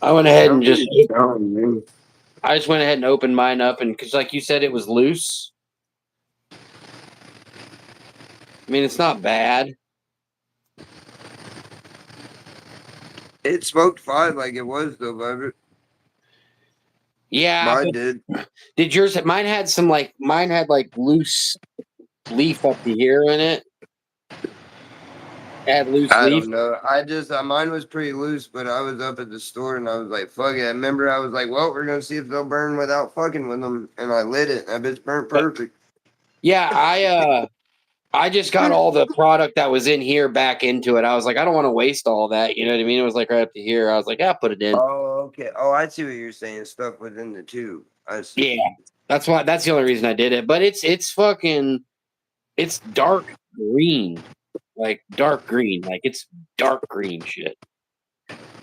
I went ahead and just man. I just went ahead and opened mine up, and because like you said, it was loose. I mean, it's not bad. It smoked fine like it was though, but Yeah, mine but did. did yours? Mine had some mine had like loose leaf up to here in it. It had loose I leaf. don't know. I just mine was pretty loose, but I was up at the store and I was like, "Fuck it." I remember I was like, "Well, we're gonna see if they'll burn without fucking with them," and I lit it. That bitch burnt perfect. Yeah, I just got all the product that was in here back into it. I was like, I don't want to waste all that. You know what I mean? It was like right up to here. I was like, yeah, put it in. Oh, okay. Oh, I see what you're saying. Stuff within the tube. I see. Yeah, that's why. That's the only reason I did it. But it's fucking it's dark green, like dark green, like it's dark green shit.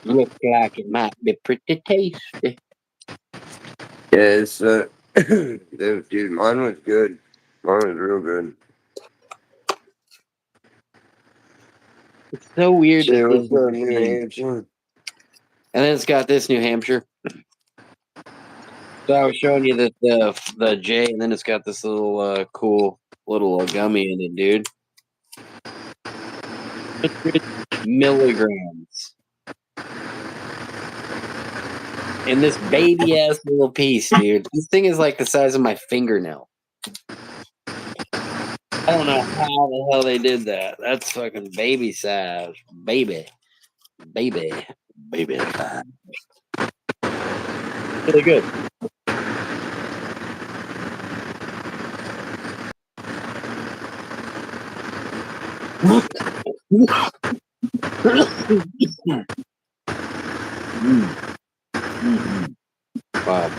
Looks like it might be pretty tasty. Yeah, it's dude, mine was good. Mine was real good. It's so weird that Shit, this what's is up, the New same. Hampshire? And then it's got this New Hampshire. So I was showing you the J, and then it's got this little cool little gummy in it, dude. 100 milligrams in this baby ass little piece, dude. This thing is like the size of my fingernail. I don't know how the hell they did that. That's fucking baby size, baby, baby, baby size. Really good. Wow.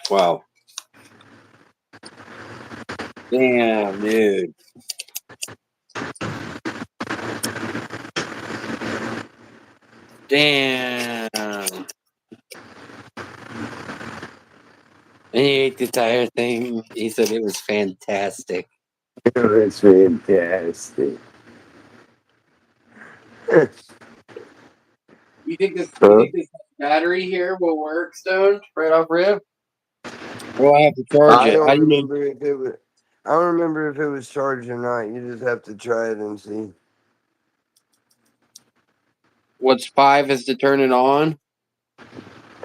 Wow. Damn, dude. Damn. And he ate the entire thing. He said it was fantastic. It's fantastic. You think this Huh? battery here will work, Stone? Right off rip? Or I have to charge I it? don't How do you know? remember if it was. I don't remember if it was charged or not. You just have to try it and see. What's 5 is to turn it on?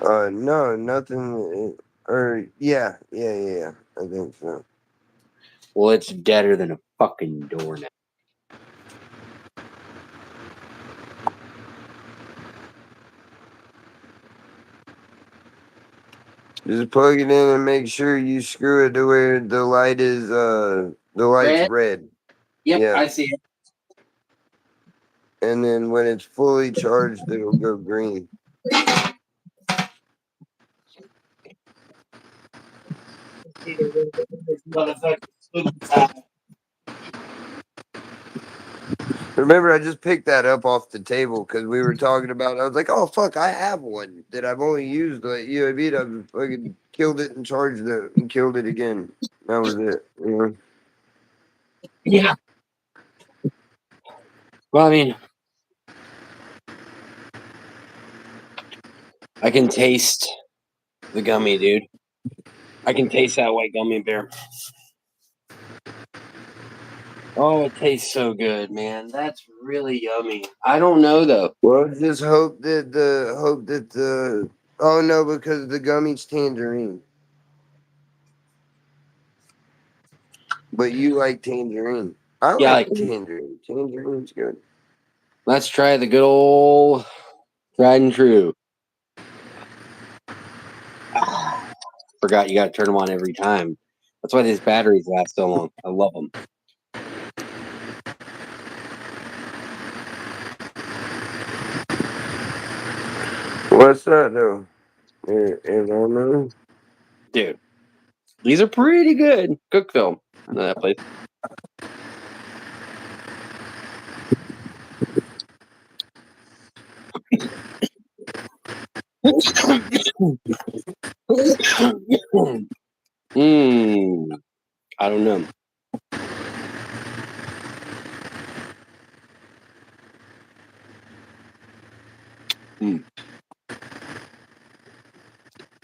No, nothing. Or yeah. I think so. Well, it's deader than a fucking doornail. Just plug it in and make sure you screw it to where the light is the light's red. Yep, Yeah. I see it. And then when it's fully charged it'll go green. Remember, I just picked that up off the table because we were talking about. I was like, "Oh fuck, I have one that I've only used like UAV. I've fucking killed it and charged it and killed it again. That was it. You know? Yeah. Well, I mean, I can taste the gummy, dude. I can taste that white gummy bear. Oh, it tastes so good, man. That's really yummy. I don't know though. Well, just hope that the. Oh no, because the gummy's tangerine. But you like tangerine. I Yeah, like like tangerine. Tangerine's good. let's try the good old tried and true. Forgot you got to turn them on every time. That's why these batteries last so long. I love them. What's that though? Is on there? Dude, these are pretty good. Cook film. I know that place. I don't know.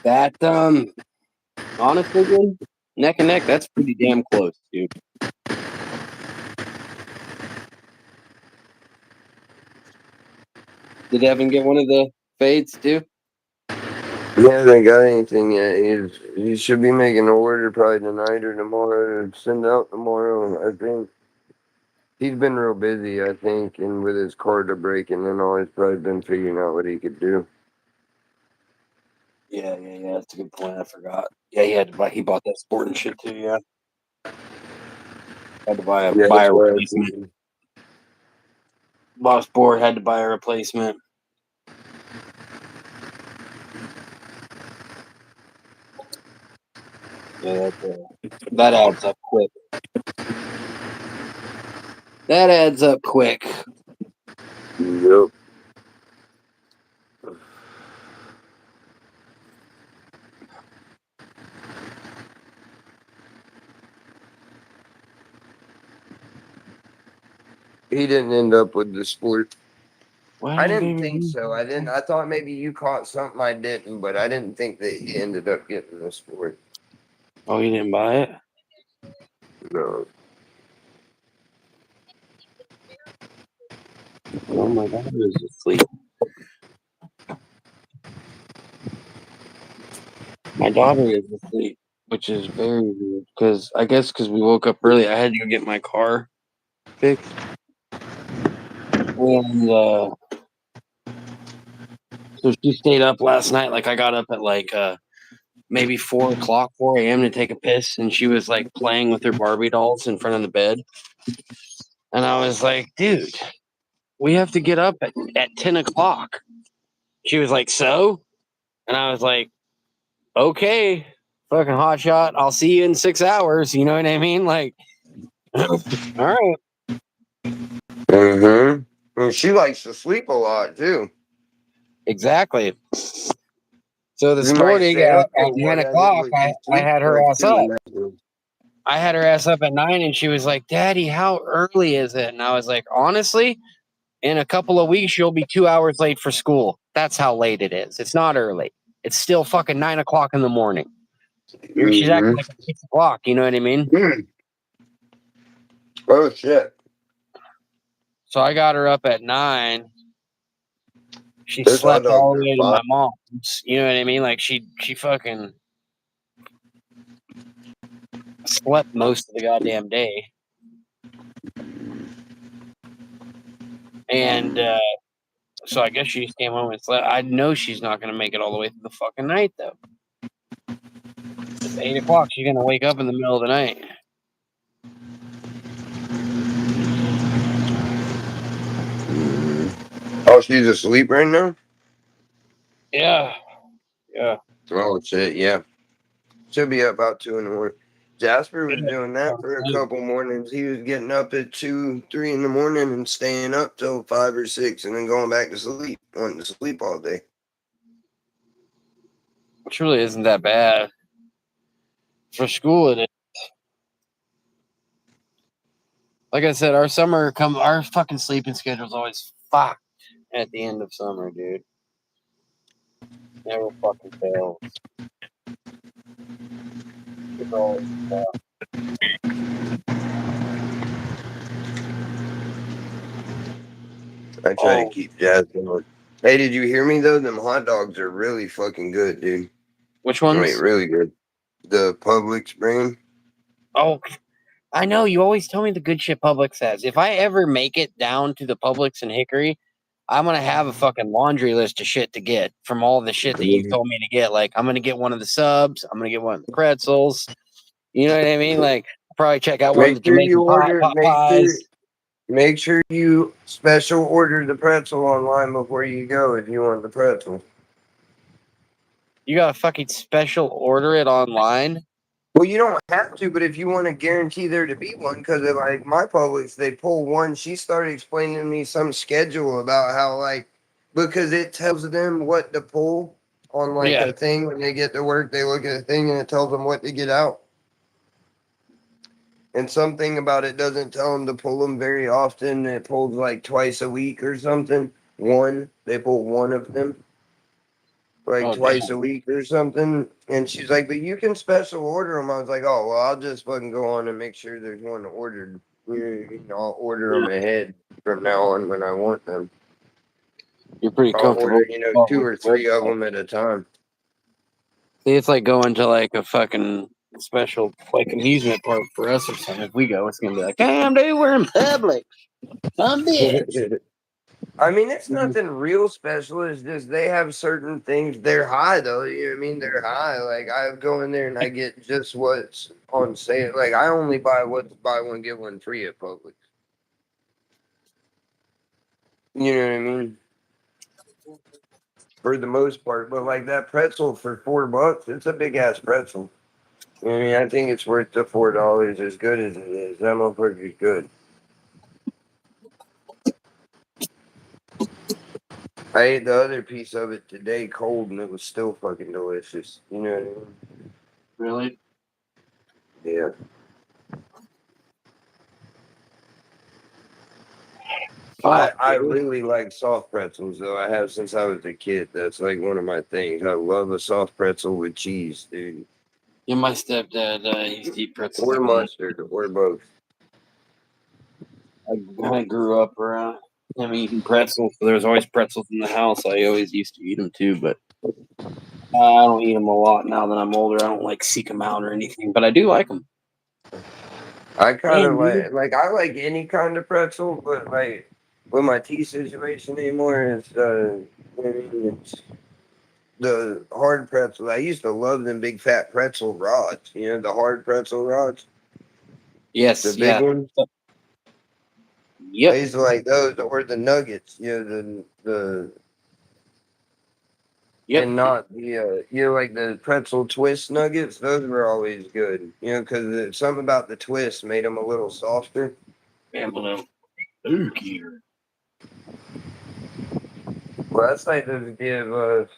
That honestly, dude, neck and neck, that's pretty damn close, dude. Did Evan get one of the fades too? He hasn't got anything yet. He should be making an order probably tonight or tomorrow to send out tomorrow, I think. He's been real busy, I think, and with his car to breaking and all, he's probably been figuring out what he could do. Yeah. That's a good point. I forgot. Yeah, he had to buy. He bought that sporting shit too. Yeah, had to buy Yeah, a that's why I replacement. think. Boss board had to buy a replacement. Yeah, that adds up quick. That adds up quick. Yep. He didn't end up with the sport. I didn't think so. I didn't. I thought maybe you caught something I didn't, but I didn't think that he ended up getting the sport. Oh, you didn't buy it? No. Oh my God, it was asleep. My daughter is asleep, which is very weird. Because I guess because we woke up early, I had to go get my car fixed, and so she stayed up last night. Like I got up at like maybe 4 o'clock, 4 a.m. to take a piss, and she was like playing with her Barbie dolls in front of the bed. And I was like, dude, we have to get up at 10 o'clock. She was like, so? And I was like, okay, fucking hot shot. I'll see you in 6 hours. You know what I mean? Like, all right. Mm-hmm. And she likes to sleep a lot too. Exactly. So this You might morning say, at okay, 9 what is it? o'clock, What I, she I sleeps had her like ass too. up. And that's I had her ass up at 9, and she was like, Daddy, how early is it? And I was like, honestly, in a couple of weeks, you'll be 2 hours late for school. That's how late it is. It's not early. It's still fucking 9 o'clock in the morning. She's acting like it's 6 o'clock. You know what I mean? Mm. Oh shit! So I got her up at 9. She Those hot slept dogs all the are way to fire. my mom's. You know what I mean? Like she fucking slept most of the goddamn day. And so I guess she just came home and slept. I know she's not going to make it all the way through the fucking night, though. It's 8 o'clock. She's going to wake up in the middle of the night. Oh, she's asleep right now. Yeah. Oh shit! Yeah, she'll be up about 2 in the morning. Jasper was doing that for a couple mornings. He was getting up at 2, 3 in the morning and staying up till 5 or 6, and then going back to sleep, wanting to sleep all day. Which really isn't that bad. For school, it is. Like I said, our fucking sleeping schedule's always fucked at the end of summer, dude. Never fucking fails. It's always fucked. I try to keep Jazz going. Hey, did you hear me though? Them hot dogs are really fucking good, dude. Which Wait, ones? really good. The Publix brand. Oh, I know. You always tell me the good shit Publix has. If I ever make it down to the Publix in Hickory, I'm gonna have a fucking laundry list of shit to get from all the shit that you told me to get. Like, I'm gonna get one of the subs. I'm gonna get one of the pretzels. You know what I mean? Like, probably check out one of the Make sure you Jamaican order. pot pies. Make sure you special order the pretzel online before you go if you want the pretzel. You gotta fucking special order it online. Well, you don't have to, but if you want to guarantee there to be one, because like my Publix, they pull one. She started explaining to me some schedule about how like because it tells them what to pull on like Yeah. a thing when they get to work. They look at a thing and it tells them what to get out. And something about it doesn't tell them to pull them very often. It pulls like twice a week or something. They pull one of them like Oh twice damn. a week or something. And she's like, but you can special order them. I was like, oh, well, I'll just fucking go on and make sure there's one ordered. I'll order them ahead from now on when I want them. You're pretty I'll comfortable order, two with or the three of website. them at a time. See, it's like going to like a fucking special like amusement park for us or something. If we go, it's gonna be like, damn, dude, we're in public. I'm bitch. I mean, it's nothing real special. It's just they have certain things. They're high though. You know what I mean? They're high. Like I go in there and I get just what's on sale. Like I only buy what's buy one get one free at Publix. You know what I mean? For the most part, but like that pretzel for $4, it's a big ass pretzel. I mean, I think it's worth the $4 as good as it is. That motherfucker's good. I ate the other piece of it today cold and it was still fucking delicious. You know what I mean? Really? Yeah. Fuck, I dude. really like soft pretzels though. I have since I was a kid. That's like one of my things. I love a soft pretzel with cheese, dude. Yeah, my stepdad used to eat pretzels Or like almost. mustard or both. I kind of grew up around him eating pretzels, so there was always pretzels in the house. I always used to eat them too, but I don't eat them a lot now that I'm older. I don't like seek them out or anything, but I do like them. I kind of Damn, dude. like I like any kind of pretzel, but like with my teeth situation anymore, I mean, it's the hard pretzel. I used to love them big fat pretzel rods. The hard pretzel rods, the Yes, big yeah. ones. I Yep. used to like those or the nuggets. The Yep. and not like the pretzel twist nuggets. Those were always good. Because something about the twist made them a little softer. Pamela. Spooky. Well, that's like those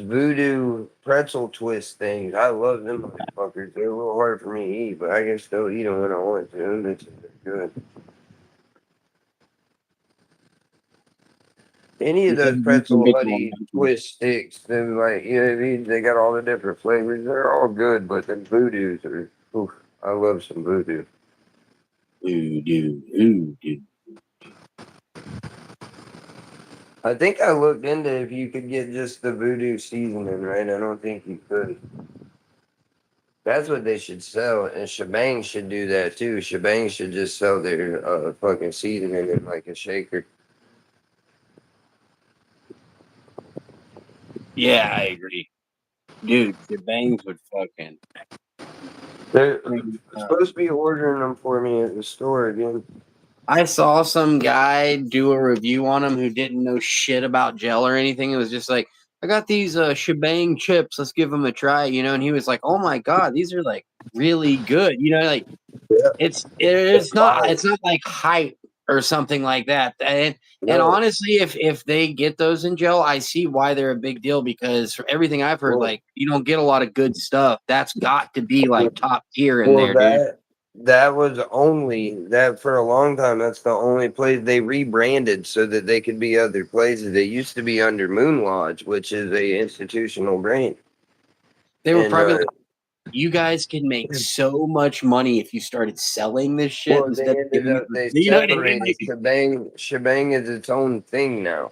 voodoo pretzel twist things. I love them motherfuckers. They're a little hard for me to eat, but I can still eat them when I want to. They're good. Any of Yeah, those you can pretzel make them on honey twist sticks, they're like, what I mean? They got all the different flavors. They're all good, but the voodoos are, oof, I love some voodoo. Voodoo. I think I looked into if you could get just the voodoo seasoning, right? I don't think you could. That's what they should sell, and Shebang should do that too. Shebang should just sell their fucking seasoning in like a shaker. Yeah, I agree. Dude, the bangs would fucking They're bring up. supposed to be ordering them for me at the store again. I saw some guy do a review on them who didn't know shit about gel or anything. It was just like, I got these shebang chips. Let's give them a try, And he was like, oh my God, these are like really good. Like Yeah, it's not like hype or something like that. And no, honestly, if they get those in gel, I see why they're a big deal because from everything I've heard, well, like you don't get a lot of good stuff. That's got to be like top tier in well, there, dude. that was only that for a long time. That's the only place they rebranded so that they could be other places. They used to be under Moon Lodge, which is a institutional brand, They were and probably like, you guys can make so much money if you started selling this shit well, instead they of ended giving it up for they free. You know what I mean? separated Shebang. Shebang is its own thing now.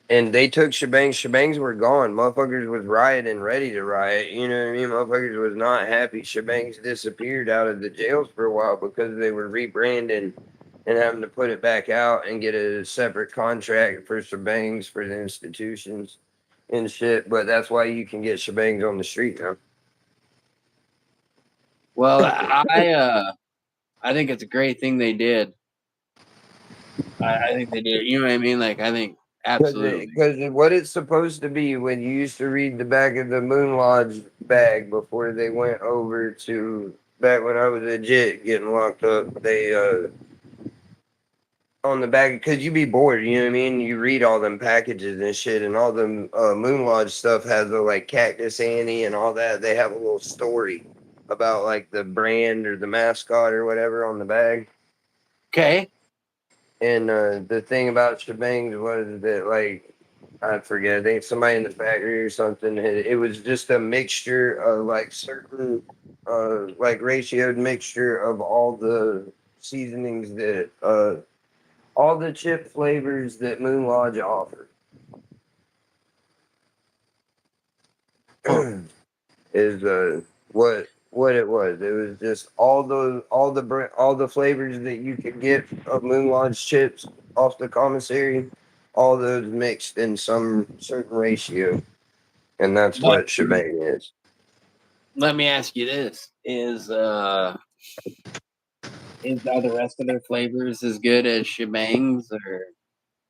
And they took Shebang. Shebangs were gone. Motherfuckers was rioting, ready to riot. You know what I mean? Motherfuckers was not happy. Shebangs disappeared out of the jails for a while because they were rebranding and having to put it back out and get a separate contract for Shebangs for the institutions and shit. But that's why you can get Shebangs on the street now. Well, I think it's a great thing they did. I think they did. You know what I mean? Like I think absolutely. Because what it's supposed to be when you used to read the back of the Moon Lodge bag before they went over to back when I was legit getting locked up, they on the back because you be bored, you know what I mean? You read all them packages and shit, and all them Moon Lodge stuff has the like Cactus Annie and all that. They have a little story about like the brand or the mascot or whatever on the bag. Okay. And the thing about shebangs was that, like, I forget, I think somebody in the factory or something, it was just a mixture of like certain, like ratioed mixture of all the seasonings that, all the chip flavors that Moon Lodge offered. Huh. Is what it was. It was just all the flavors that you could get of Moon Lodge chips off the commissary, all those mixed in some certain ratio, and that's But what shebang is. let me ask you this: are the rest of their flavors as good as shebangs, or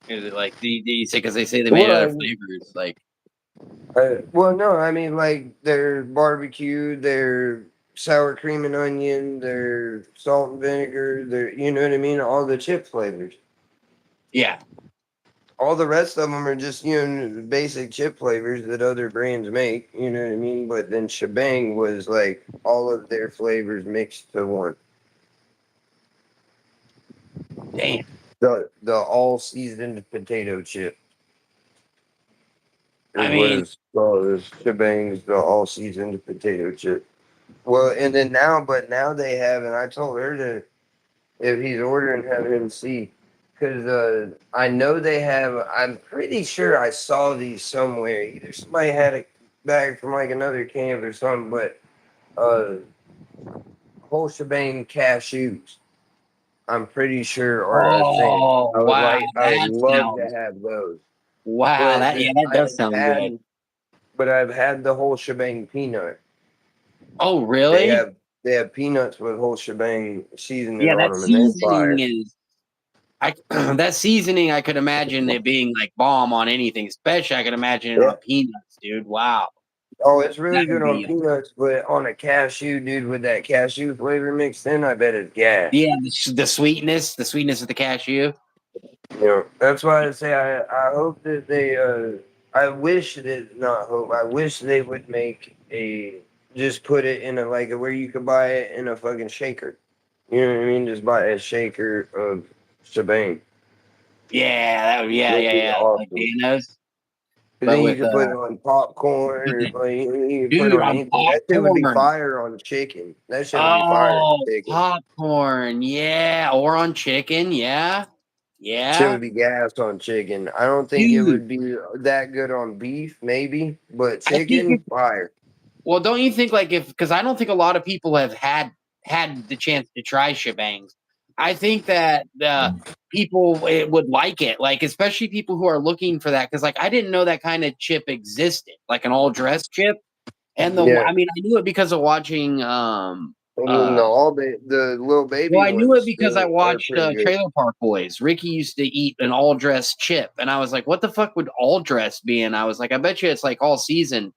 is it like do you say because they say they made other Well, flavors? Like, well, no, I mean like their barbecue, their sour cream and onion, their salt and vinegar, their you know what I mean, all the chip flavors. yeah, All the rest of them are just basic chip flavors that other brands make. You know what I mean? But then shebang was like all of their flavors mixed to one. damn. The all seasoned potato chip I is what mean, it's called. Is shebang's the all seasoned potato chip. Well, and then now, but now they have, and I told her to if he's ordering, have him see. Because I know they have, I'm pretty sure I saw these somewhere. Either somebody had a bag from like another camp or something, but uh, whole shebang cashews, I'm pretty sure are a thing. oh wow, I would that love to sounds have those. wow. But That yeah, that does sound good. I've had the whole shebang peanut. Oh They really? have, they have peanuts with whole shebang seasoning Yeah, on that them, and they're seasoning fire. is. I that seasoning, I could imagine it being like bomb on anything. Especially, I could imagine it Yeah. on peanuts, dude. Wow, Oh, it's that really would good on be. peanuts, but on a cashew, dude, with that cashew flavor mixed in, I bet it's gas. Yeah, the sweetness of the cashew. You know, that's why I say I hope that they, I wish that, not hope, I wish they would make just put it in a, like, where you could buy it in a fucking shaker. You know what I mean? Just buy a shaker of shebang. Yeah, That'd be like awesome. Dano's, Because but then you with could put it on popcorn with or the like, you can put it dude on on anything. That shit would be popcorn. fire on chicken. That shit would be fire on Oh, chicken. popcorn. Yeah, or on chicken. Yeah, Shit yeah, would be gas on chicken. I don't think it dude. would be that good on beef, maybe, but I think chicken, fire. well, don't you think like if because I don't think a lot of people have had the chance to try shebangs. I think that the people would like it, like especially people who are looking for that because like I didn't know that kind of chip existed, like an all dress chip. And Yeah. I mean I knew it because of watching And then uh the little well, baby I knew it ones because I are watched pretty good. Trailer Park Boys. Ricky used to eat an all dress chip, and I was like, "What the fuck would all dress be?" And I was like, "I bet you it's like all season."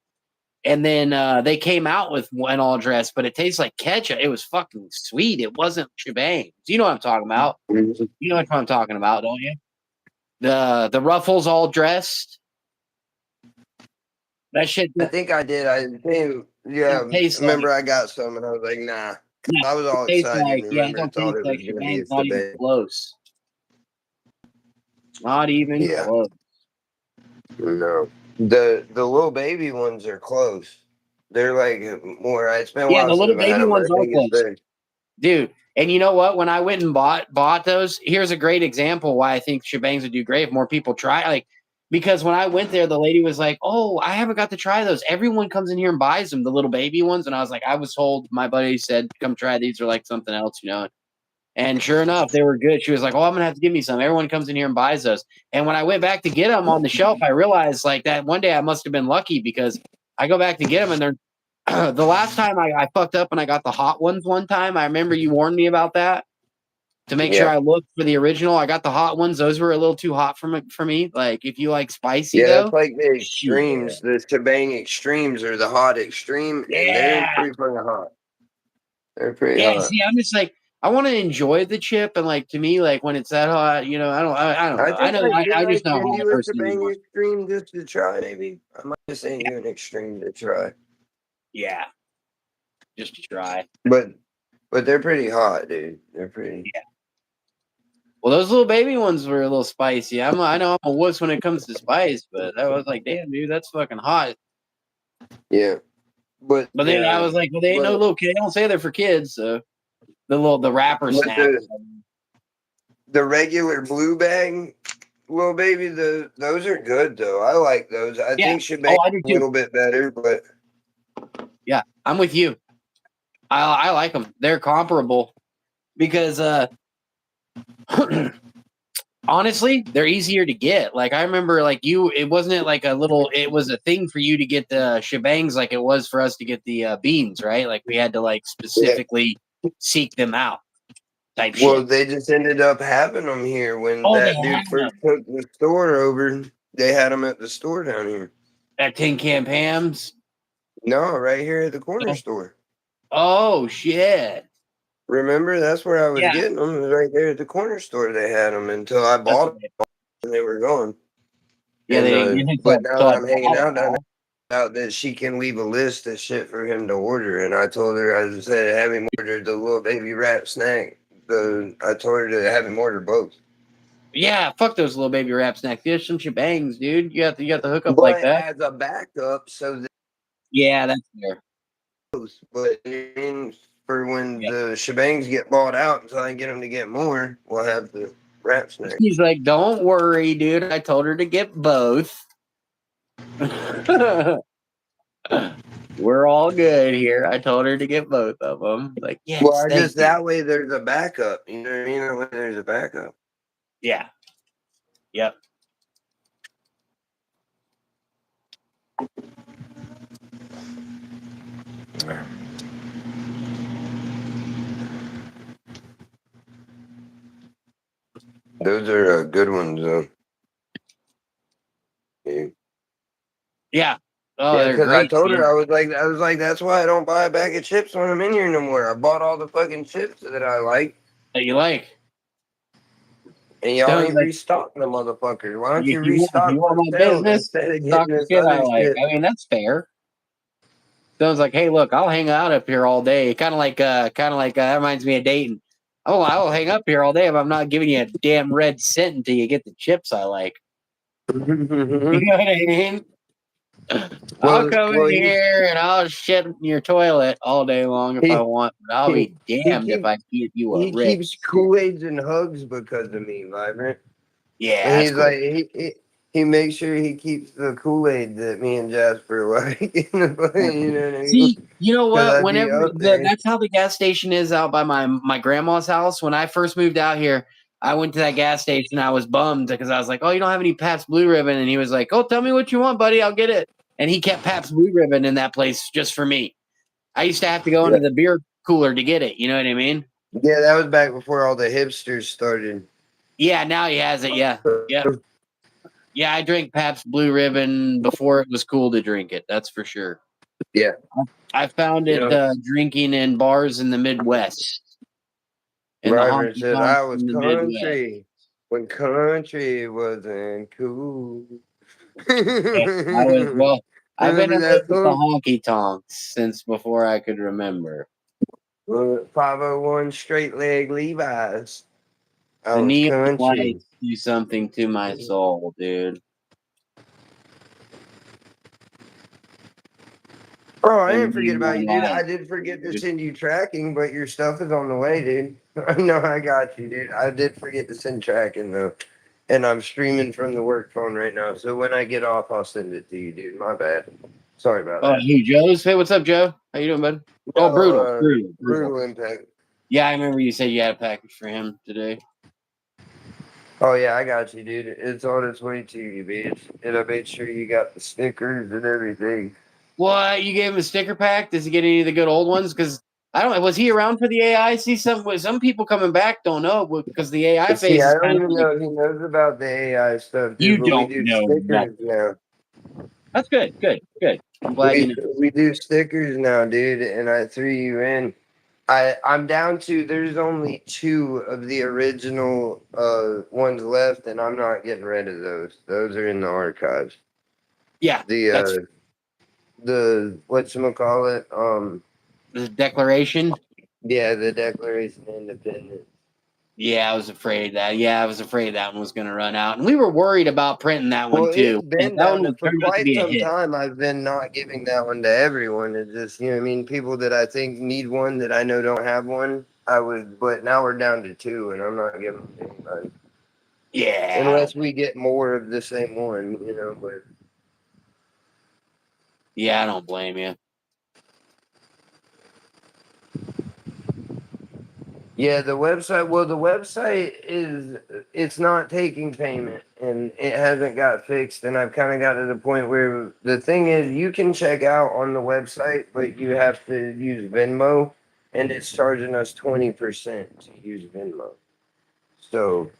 And then they came out with one all dress, but it tastes like ketchup. It was fucking sweet. It wasn't shebang. You know what I'm talking about? Mhm. You know what I'm talking about, don't you? The Ruffles all dressed. That shit I think I did. I think, yeah, don't taste like remember I got some and I was like, nah. no, I was all it tastes excited and like yeah, it remember don't thought taste it like was going to be shebang. a Not even shebang. close. Not even Yeah. close. No. The little baby ones are close. They're like more. It's been a Yeah, while the since little I've had baby them, but I ones are think it's close. better. Dude, and you know what? When I went and bought those, here's a great example why I think shebangs would do great if more people try. Like, because when I went there, the lady was like, "Oh, I haven't got to try those. Everyone comes in here and buys them, the little baby ones." And I was like, "I was told my buddy said come try these or like something else, you know." And sure enough, they were good. She was like, "Oh, I'm gonna have to give me some." Everyone comes in here and buys those. And when I went back to get them on the shelf, I realized like that one day I must have been lucky because I go back to get them and they're the last time I fucked up and I got the hot ones one time. I remember you warned me about that to make sure Yeah. I looked for the original. I got the hot ones. Those were a little too hot for me. Like if you like spicy Yeah, that's though, like the shit. extremes. The shebang extremes are the hot extreme, and they're Yeah. pretty fucking hot. They're pretty Yeah. hot. See, I'm just like I want to enjoy the chip and like to me, like when it's that hot, you know, I don't I know. I think know did I I just know how send I'm a you a person shebang anymore. extreme just to try, maybe? I might have sent you an extreme to try. Yeah. Just to try. But they're pretty hot, dude. They're pretty. Yeah. Well, those little baby ones were a little spicy. I know I'm a wuss when it comes to spice, but I was like, damn, dude, that's fucking hot. Yeah, but But then I was like, well, they ain't no little kid. They don't say they're for kids. So the wrapper but snack. the regular blue bag little baby, those are good though. I like those. I Yeah. think should Oh, make I do a too. little bit better, but Yeah, I'm with you. I like them. They're comparable because honestly, they're easier to get. Like I remember, like it wasn't like a little. It was a thing for you to get the shebangs, like it was for us to get the beans, right? Like we had to like specifically seek them out, type well, shit. they just ended up having them here when Oh, they that had dude them first took the store over. They had them at the store down here. at Tin Can Pam's. No, right here at the corner store. Oh shit! Remember, that's where I was Yeah, getting them. It was right there at the corner store. They had them until I that's bought them and they were gone. yeah. And They didn't get but that now that till I'm hanging out, I found out that she can leave a list of shit for him to order. And I told her, I just said, have him order the little baby wrap snack. I told her to have him order both. Yeah, fuck those little baby wrap snacks. There's some shebangs, dude. You got the hookup like But that. as a backup, so that Yeah, that's fair. but in for when Yeah. the shebangs get bought out until I get them to get more, we'll have the wrap snack. He's like, don't worry, dude. I told her to get both. We're all good here. I told her to get both of them. Like, yes, Well, I thank just you. that way there's a backup. You know what I mean? That way there's a backup. Yeah. Yep. Those are good ones, though. Yeah. Yeah. Oh, Yeah, they're because I great, told her dude. I was like, that's why I don't buy a bag of chips when I'm in here no more. I bought all the fucking chips that I like, That you like. and y'all Sounds ain't like restocking the motherfuckers. Why don't if you you restock want my myself business, instead of talk getting the this shit I other like. shit? I mean, that's fair. Sounds like, hey, look, I'll hang out up here all day. Kind of like that reminds me of dating. Oh, I will hang up here all day if I'm not giving you a damn red cent until you get the chips I like. You know what I mean? I'll come in He here and I'll shit in your toilet all day long if I he want, but I'll he be damned if I give you a he red keeps cent. Kool-Aids and hugs because of me, Vibrant. Yeah, And that's he's cool. like he makes sure he keeps the Kool-Aid that me and Jasper like in the you know what I See, mean? you know Because what? I'd be Whenever up there. that's how the gas station is out by my grandma's house. When I first moved out here, I went to that gas station. I was bummed because I was like, "Oh, you don't have any Pabst Blue Ribbon," and he was like, "Oh, tell me what you want, buddy. I'll get it." And he kept Pabst Blue Ribbon in that place just for me. I used to have to go Yeah. into the beer cooler to get it. You know what I mean? Yeah, that was back before all the hipsters started. Yeah, now he has it. Yeah, yeah, yeah. I drank Pabst Blue Ribbon before it was cool to drink it. That's for sure. Yeah. I found You it know, drinking in bars in the Midwest, in the Robert honky said I tonks was in the Midwest. country when country wasn't cool. Yeah, I was well. I've been Remember in love that with the song? honky tonks since before I could remember. 501 straight leg Levi's. I The was neon country. lights do something to my soul, dude. Oh, I The didn't forget about neon you, dude. I lights, did forget to dude. send you tracking, but your stuff is on the way, dude. I know I got you, dude. I did forget to send tracking though. And I'm streaming from the work phone right now. So when I get off, I'll send it to you, dude. My bad. Sorry about Oh, that. hey, Joe's. Hey, what's up, Joe? How you doing, bud? Oh, No, brutal. brutal impact. Yeah, I remember you said you had a package for him today. Oh yeah, I got you, dude. It's on its way to you, bitch. And I made sure you got the stickers and everything. What? You gave him a sticker pack? Does he get any of the good old ones? Because I don't know. Was he around for the AI? See, some people coming back don't know because the AI See, phase I is don't kind of even like know if he knows about the AI stuff, dude, you but we don't do know stickers nothing. now. That's good. Good. Good. I'm glad you know. We do stickers now, dude, and I threw you in. I'm down to there's only two of the original ones left, and I'm not getting rid of those. Those are in the archives. Yeah, that's The whatchamacallit, the declaration. yeah, the Declaration of Independence. Yeah, I was afraid that. Yeah, I was afraid that one was going to run out, and we were worried about printing that one Well, too. it's been That one down to, for turned out to quite be a some hit. time. I've been not giving that one to everyone. It's just, you know what I mean? People that I think need one that I know don't have one, I would, but now we're down to two, and I'm not giving them to anybody. Yeah, Unless we get more of the same one, you know, but. yeah, I don't blame you. Yeah, the website. Well, the website is it's not taking payment, and it hasn't got fixed. And I've kind of got to the point where the thing is, you can check out on the website, but you have to use Venmo, and it's charging us 20% to use Venmo. So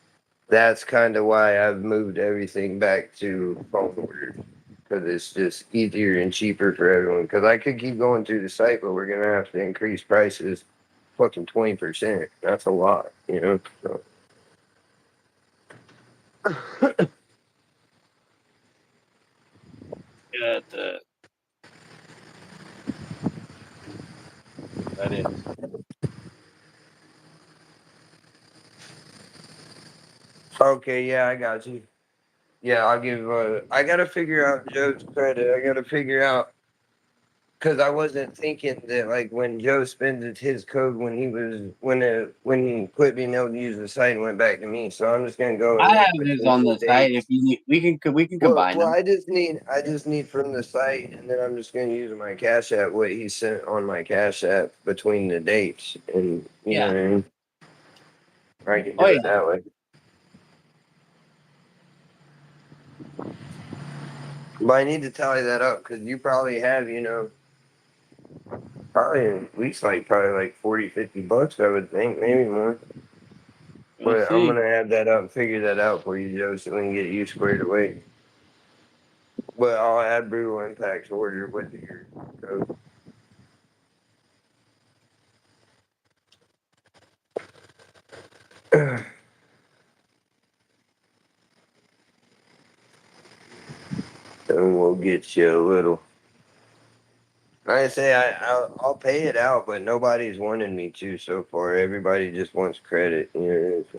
that's kind of why I've moved everything back to phone orders because it's just easier and cheaper for everyone. Because I could keep going through the site, but we're gonna have to increase prices fucking 20%. That's a lot, you know. So. Got that is. Okay, yeah, I got you. Yeah, I'll give. I gotta figure out Joe's credit. I gotta figure out because I wasn't thinking that like when Joe spends his code when he was when he quit being able to use the site and went back to me. So I'm just gonna go and I look have his between on the the site. If dates. you need, we can Well, combine well, them. I just need from the site, and then I'm just gonna use my Cash App what he sent on my Cash App between the dates, and you know Yeah. what I mean. I can Oh do yeah. it that way. But I need to tally that up because you probably have, you know, probably at least like probably like 40, $50, I would think, maybe more. We'll But I'm see. gonna add that up and figure that out for you, Joe, so we can get you squared away. But I'll add Brutal Impact's order with your code. And we'll get you a little. Like I say, I'll pay it out, but nobody's wanted me to so far. Everybody just wants credit. You know, they just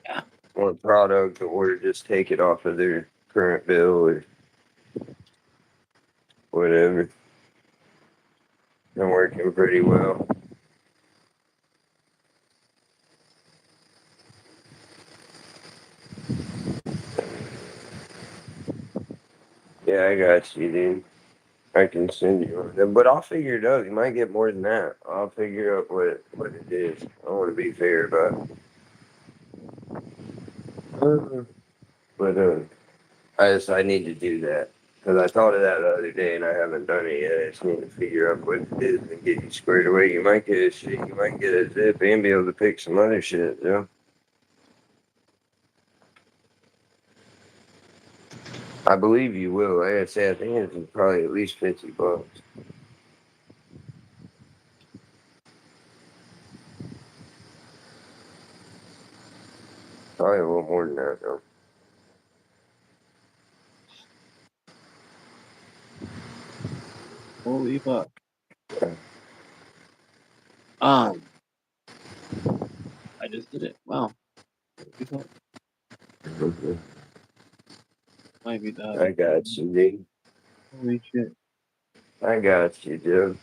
Yeah. want product or just take it off of their current bill or whatever. Been working pretty well. Yeah, I got you, dude. I can send you one. But I'll figure it out. You might get more than that. I'll figure out what it is. I want to be fair about it. But I need to do that. Because I thought of that the other day and I haven't done it yet. I just need to figure out what it is and get you squared away. You might get a shit. You might get a zip and be able to pick some other shit, Joe. I believe you will. Like I say, I think it's probably at least $50. Probably a little more than that, though. Holy fuck. Yeah. I just did it. Wow. Holy fuck. Mhm. Might be I that. got you, dude. Holy shit. I got you, dude.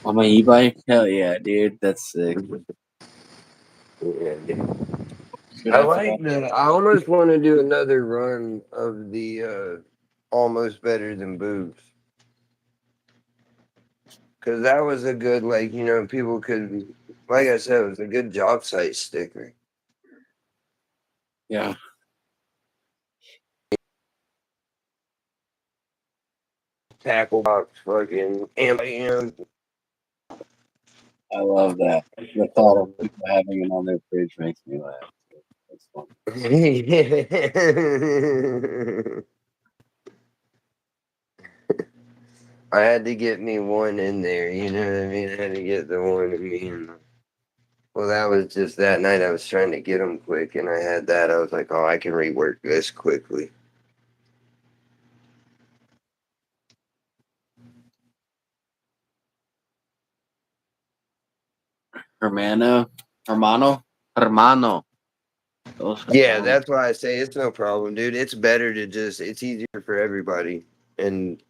On my e-bike? Hell yeah, dude. That's sick. Yeah, dude. Good I after that. like that. I almost want to do another run of the almost better than boobs. Because that was a good, like, you know, people could, like I said, it was a good job site sticker. Yeah. Tackle box, fucking, and, you know, I love that. The thought of people having it on their fridge makes me laugh. That's fun. I had to get me one in there, you know what I mean? I had to get the one of me Well, that was just that night. I was trying to get them quick, and I had that. I was like, oh, I can rework this quickly. Hermano. Yeah, that's why I say it's no problem, dude. It's better to just. It's easier for everybody, and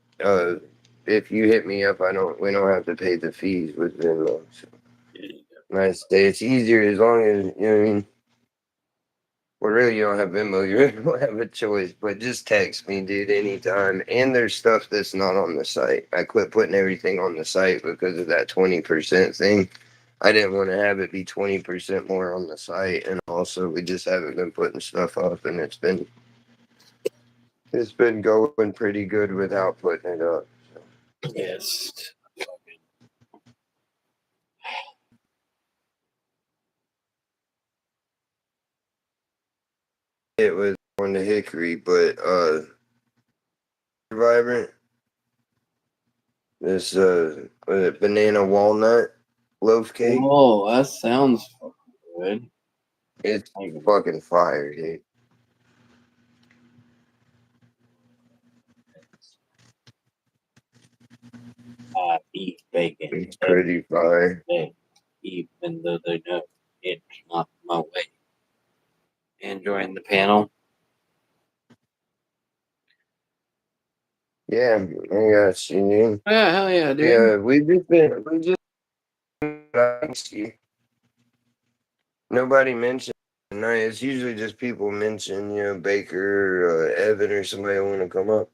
if you hit me up, we don't have to pay the fees with Venmo. So. Nice day. It's easier as long as you know what I mean. Well, really, you don't have Venmo. You really don't have a choice. But just text me, dude, anytime. And there's stuff that's not on the site. I quit putting everything on the site because of that 20% thing. I didn't want to have it be 20% more on the site, and also we just haven't been putting stuff up, and it's been going pretty good without putting it up. So. Yes. It was on the hickory, but vibrant. This was it banana walnut loaf cake. Oh, that sounds good. It's fucking fire, dude. Beef bacon. It's pretty fire. Even though they know it's not my way. Enjoying the panel. Yeah, I got you, dude. Yeah, hell yeah, dude. Yeah, we just nobody mentioned tonight. It's usually just people mention, Baker or Evan or somebody want to come up.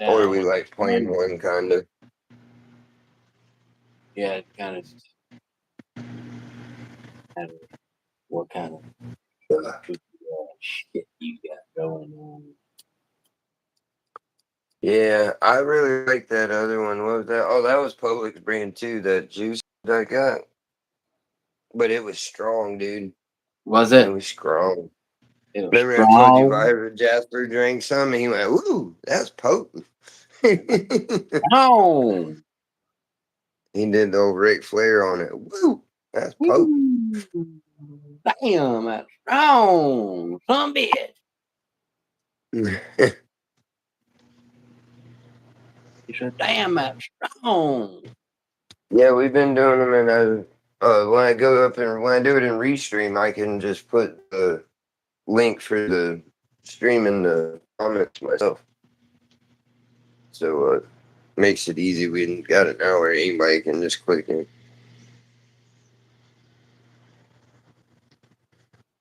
Or we like playing one kind of. Yeah, it kind of. What kind of shit you got going on? Yeah, I really like that other one. What was that? Oh, that was Publix brand too. That juice that I got, but it was strong, dude. Was It it? was strong. It was Remember I told you strong. Jasper drank some and he went, "Ooh, that's potent." Oh, He did the old Ric Flair on it. Woo, that's potent. damn, that's strong. Some bitch. He said, damn, that's strong. Yeah, we've been doing them, and when I go up and when I do it in Restream, I can just put the link for the stream in the comments myself. So makes it easy. We got it now where anybody can just click in.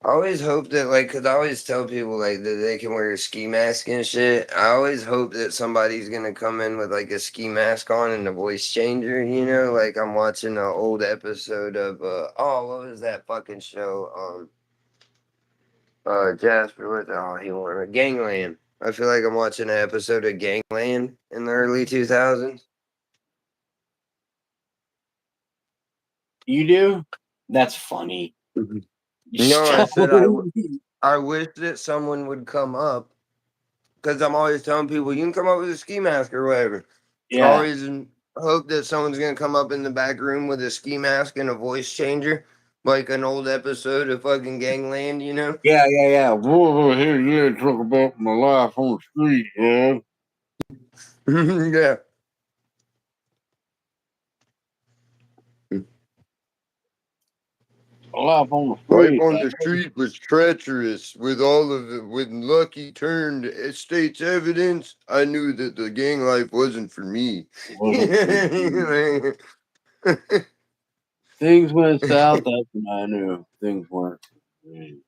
I always hope that, like, because I always tell people, like, that they can wear a ski mask and shit. I always hope that somebody's going to come in with, like, a ski mask on and a voice changer, Like, I'm watching an old episode of, what was that fucking show? Jasper, he won Gangland. I feel like I'm watching an episode of Gangland in the early 2000s. You do? That's funny. No, I said I wish that someone would come up because I'm always telling people you can come up with a ski mask or whatever. I Yeah. always hope that someone's gonna come up in the back room with a ski mask and a voice changer, like an old episode of fucking Gangland, Yeah. Whoa, here, yeah, talk about my life on the street, man. Yeah. Life on the Life street. on the street was treacherous. With all of it, when Lucky turned state's evidence, I knew that the gang life wasn't for me. Things went south. That's when I knew things weren't for me.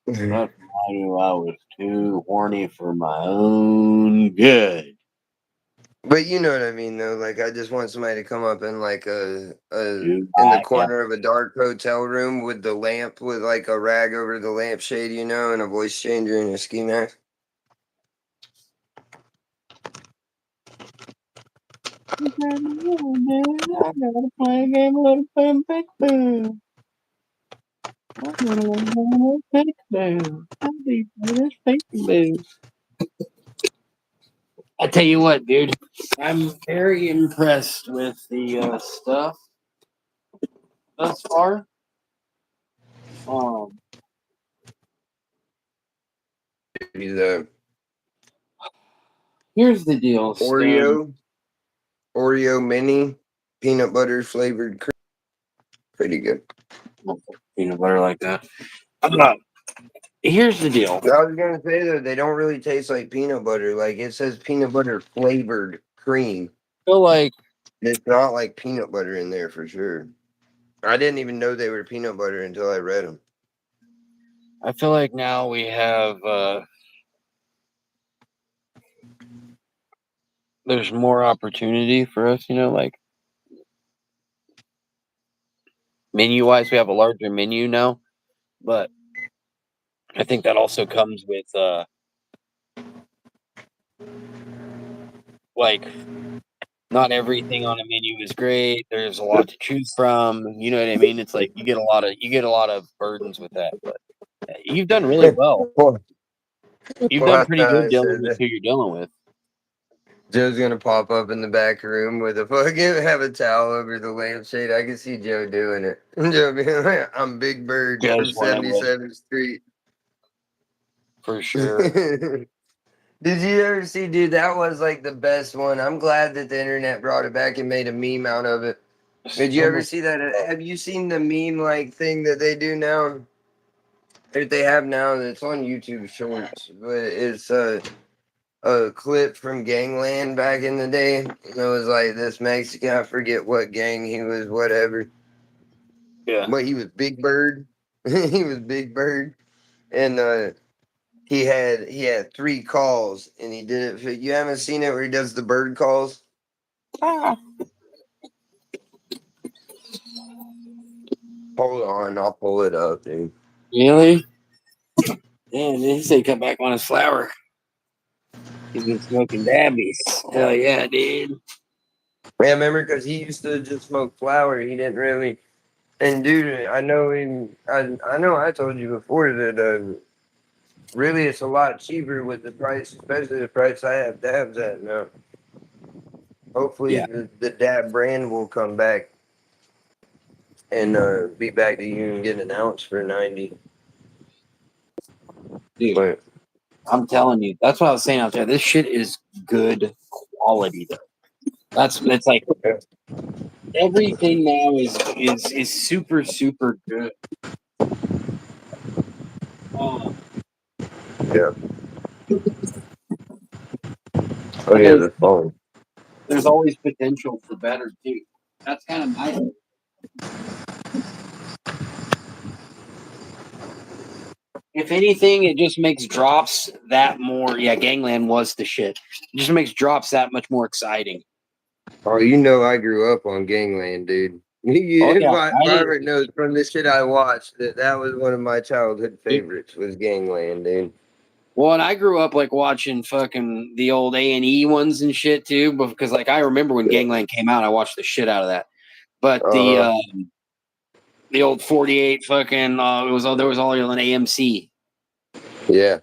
That's when I knew I was too horny for my own good. But you know what I mean, though. Like, I just want somebody to come up in like Dude, in the yeah. corner of a dark hotel room with the lamp, with like a rag over the lampshade, and a voice changer and a ski mask. I gotta play a game, let it boom, pick boom. I'm gonna pick boom. I'll be this pick boom. I tell you what, dude, I'm very impressed with the stuff thus far. Um, The Here's the deal, Stone. Oreo mini peanut butter flavored cream. Pretty good. Peanut butter like that. Here's the deal. I was gonna say though, they don't really taste like peanut butter. Like it says peanut butter flavored cream. I feel like It's not like peanut butter in there for sure. I didn't even know they were peanut butter until I read them. now we have there's more opportunity for us, like menu wise, we have a larger menu now, but I think that also comes with like not everything on a menu is great. There's a lot to choose from. You know what I mean? It's like you get a lot of burdens with that, but you've done really well. You've done Well, pretty good I dealing said with that. who you're dealing with. Joe's gonna pop up in the back room with a fucking have a towel over the lampshade. I can see Joe doing it. Joe being like, "I'm Big Bird from Just one of them 77th Street." for sure. Did you ever see, dude? That was like the best one. I'm glad that the internet brought it back and made a meme out of it. Did you So ever much. see that? Have you seen the meme like thing that they do now? That they have now that's on YouTube Shorts, but it's a clip from Gangland back in the day. And it was like this Mexican, I forget what gang he was, whatever. Yeah. But he was Big Bird. He was Big Bird. And he had 3 calls and he did it for, you haven't seen it where he does the bird calls? Hold on, I'll pull it up, dude. Really? Man, he said come back on his flower. He's been smoking dabbies. Hell yeah, dude. Yeah, remember because he used to just smoke flower. He didn't really. And dude, I know him. I know I told you before that really it's a lot cheaper with the price, especially the price I have dabs at now. Hopefully Yeah, the dab brand will come back and be back to you and get an ounce for 90. dude. But I'm telling you, that's what I was saying out there. This shit is good quality though. It's like everything now is super super good. yeah. Oh Like yeah, the phone. there's always potential for better too. That's kind of my. If anything, it just makes drops that more. Yeah, Gangland was the shit. It just makes drops that much more exciting. Oh, you know I grew up on Gangland, dude. Oh yeah, Robert knows from the shit I watched that was one of my childhood favorites was Gangland, dude. well, and I grew up like watching fucking the old A&E ones and shit too, because like I remember when Gangland came out, I watched the shit out of that. But Uh-huh. the old 48 fucking there was all on AMC. Yeah.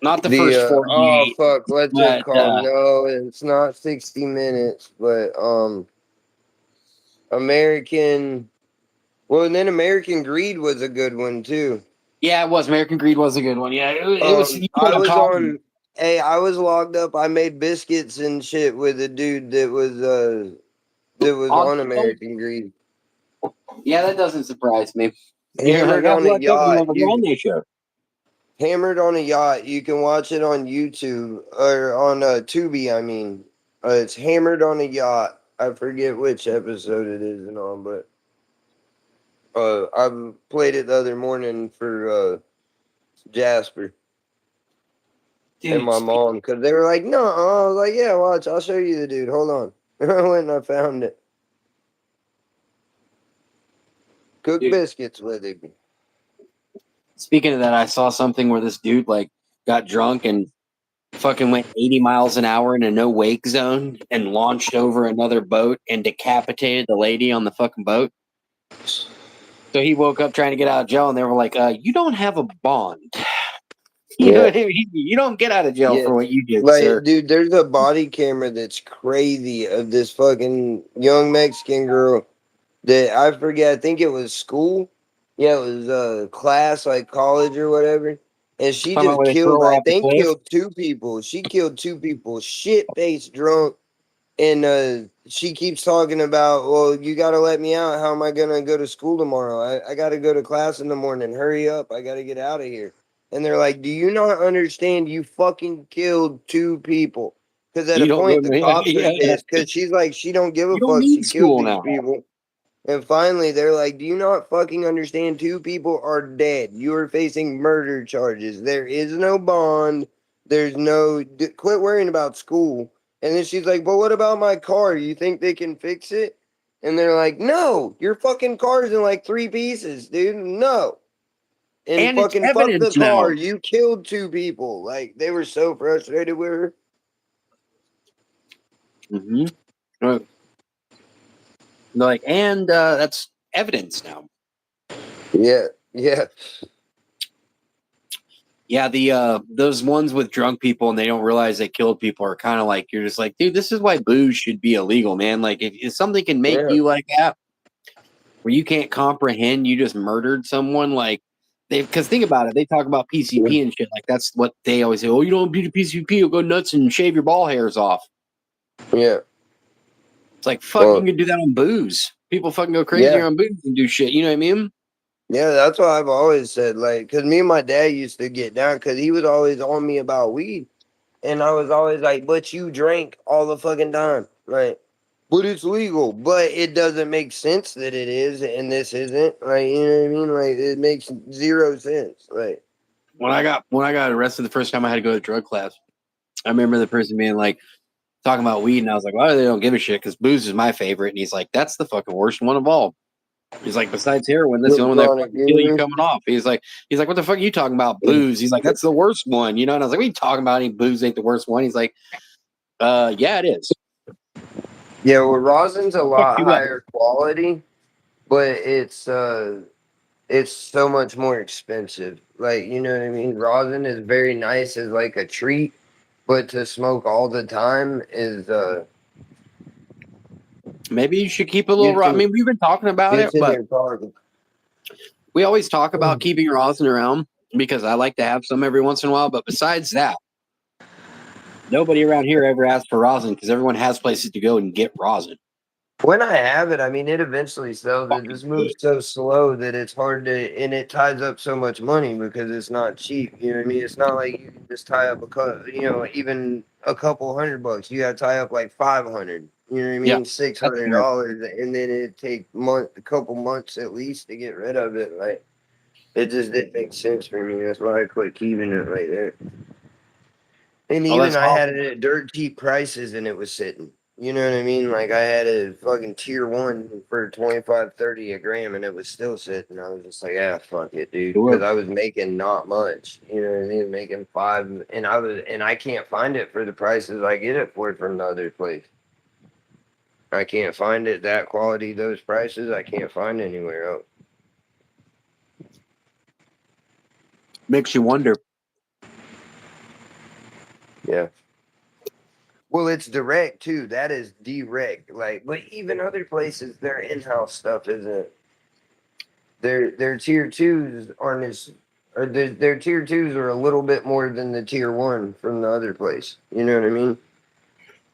Not the The first oh 48, fuck, what's it but called? No, it's not 60 Minutes, but American. Well, and then American Greed was a good one too. yeah, it was American Greed was a good one. Yeah, it was. You know what I I'm was talking. on. Hey, I was logged up. I made biscuits and shit with a dude that was On on the show? American Greed. Yeah, that doesn't surprise me. You're like, Hammered I've on a looked up and yacht. like a Grande show. Hammered on a yacht. You can watch it on YouTube or on Tubi. I mean, it's Hammered on a Yacht. I forget which episode it is and all, but I played it the other morning for Jasper and Dude, my mom because they were like, "No," I was like, "Yeah, watch. I'll show you the dude. Hold on." I went and I found it. Cooked dude, biscuits with it. speaking of that, I saw something where this dude like got drunk and fucking went 80 miles an hour in a no wake zone and launched over another boat and decapitated the lady on the fucking boat. So he woke up trying to get out of jail, and they were like, "You don't have a bond." You know Yeah. what I mean? You don't get out of jail Yeah. for what you did, Like, sir. dude, there's a body camera that's crazy of this fucking young Mexican girl that I forget. I think it was school. Yeah, it was class, like college or whatever. And she Talking about just where they throw killed, her I off the think, cliff. killed two people. She killed two people, shit faced drunk. And she keeps talking about, well, you got to let me out. How am I going to go to school tomorrow? I got to go to class in the morning. Hurry up. I got to get out of here. And they're like, do you not understand? You fucking killed two people. Because at You a don't go. point, the cops are Yeah, pissed because she's like, she don't give a you don't fuck. need She killed school these now. people. And finally, they're like, do you not fucking understand? Two people are dead. You are facing murder charges. There is no bond. There's no. Quit worrying about school. And then she's like, but what about my car? You think they can fix it? And they're like, no, your fucking car's in like three pieces, dude. No. And And it's fucking fuck the evidence now. car. You killed two people. Like, they were so frustrated with her. Mm-hmm. Like, and that's evidence now. Yeah. Yeah. Yeah, the those ones with drunk people and they don't realize they killed people are kind of like you're just like, dude, this is why booze should be illegal, man. Like, if something can make Yeah. you like that, where you can't comprehend you just murdered someone, like they because think about it, they talk about PCP and shit, like that's what they always say. Oh, you don't beat a PCP, you'll go nuts and shave your ball hairs off. Yeah. It's like fuck, you Well, can do that on booze. People fucking go crazy yeah. on booze and do shit. You know what I mean? Yeah, that's what I've always said. Like, cause me and my dad used to get down, cause he was always on me about weed, and I was always like, "But you drank all the fucking time, right? But it's legal, but it doesn't make sense that it is, and this isn't, right? You know what I mean? Like, it makes zero sense, right? When I got arrested the first time I had to go to drug class, I remember the person being like talking about weed, and I was like, "Well, they don't give a shit because booze is my favorite." And he's like, "That's the fucking worst one of all." He's like, "Besides heroin, that's the Good only one that chronic fucking kill you humor. coming off." He's like, "What the fuck are you talking about? Booze?" He's like, "That's the worst one," you know. And I was like, "What are you talking about? Any booze ain't the worst one." He's like, yeah, it is." Yeah, well, rosin's a Fuck lot you up. higher quality, but it's so much more expensive. Like, you know what I mean? Rosin is very nice as like a treat, but to smoke all the time is Maybe you should keep a little. I gets mean, we've been talking about it, in but your pocket. we always talk about keeping rosin around because I like to have some every once in a while. But besides that, nobody around here ever asks for rosin because everyone has places to go and get rosin. When I have it, I mean, it eventually sells. It Fucking just good. moves so slow that it's hard to, and it ties up so much money because it's not cheap. You know what I mean? It's not like you can just tie up even a couple $100. You got to tie up like 500. You know what I Yeah, mean? six that's hundred fair. dollars, and then it take a couple months at least to get rid of it. Like, it just didn't make sense for me. That's why I quit keeping it right there. And Oh, even that's I had awesome. it at dirt cheap prices and it was sitting. You know what I mean? Like I had a fucking tier one for 25, 30 a gram and it was still sitting. I was just like, ah, fuck it, dude. Cause Sure. I was making not much. You know what I mean? Making five and I can't find it for the prices I get it for from the other place. I can't find it that quality, those prices, I can't find anywhere else. Makes you wonder. Yeah. Well, it's direct too. That is direct. Like, but even other places, their in-house stuff isn't. Their tier twos aren't as, or their tier twos are a little bit more than the tier one from the other place. You know what I mean?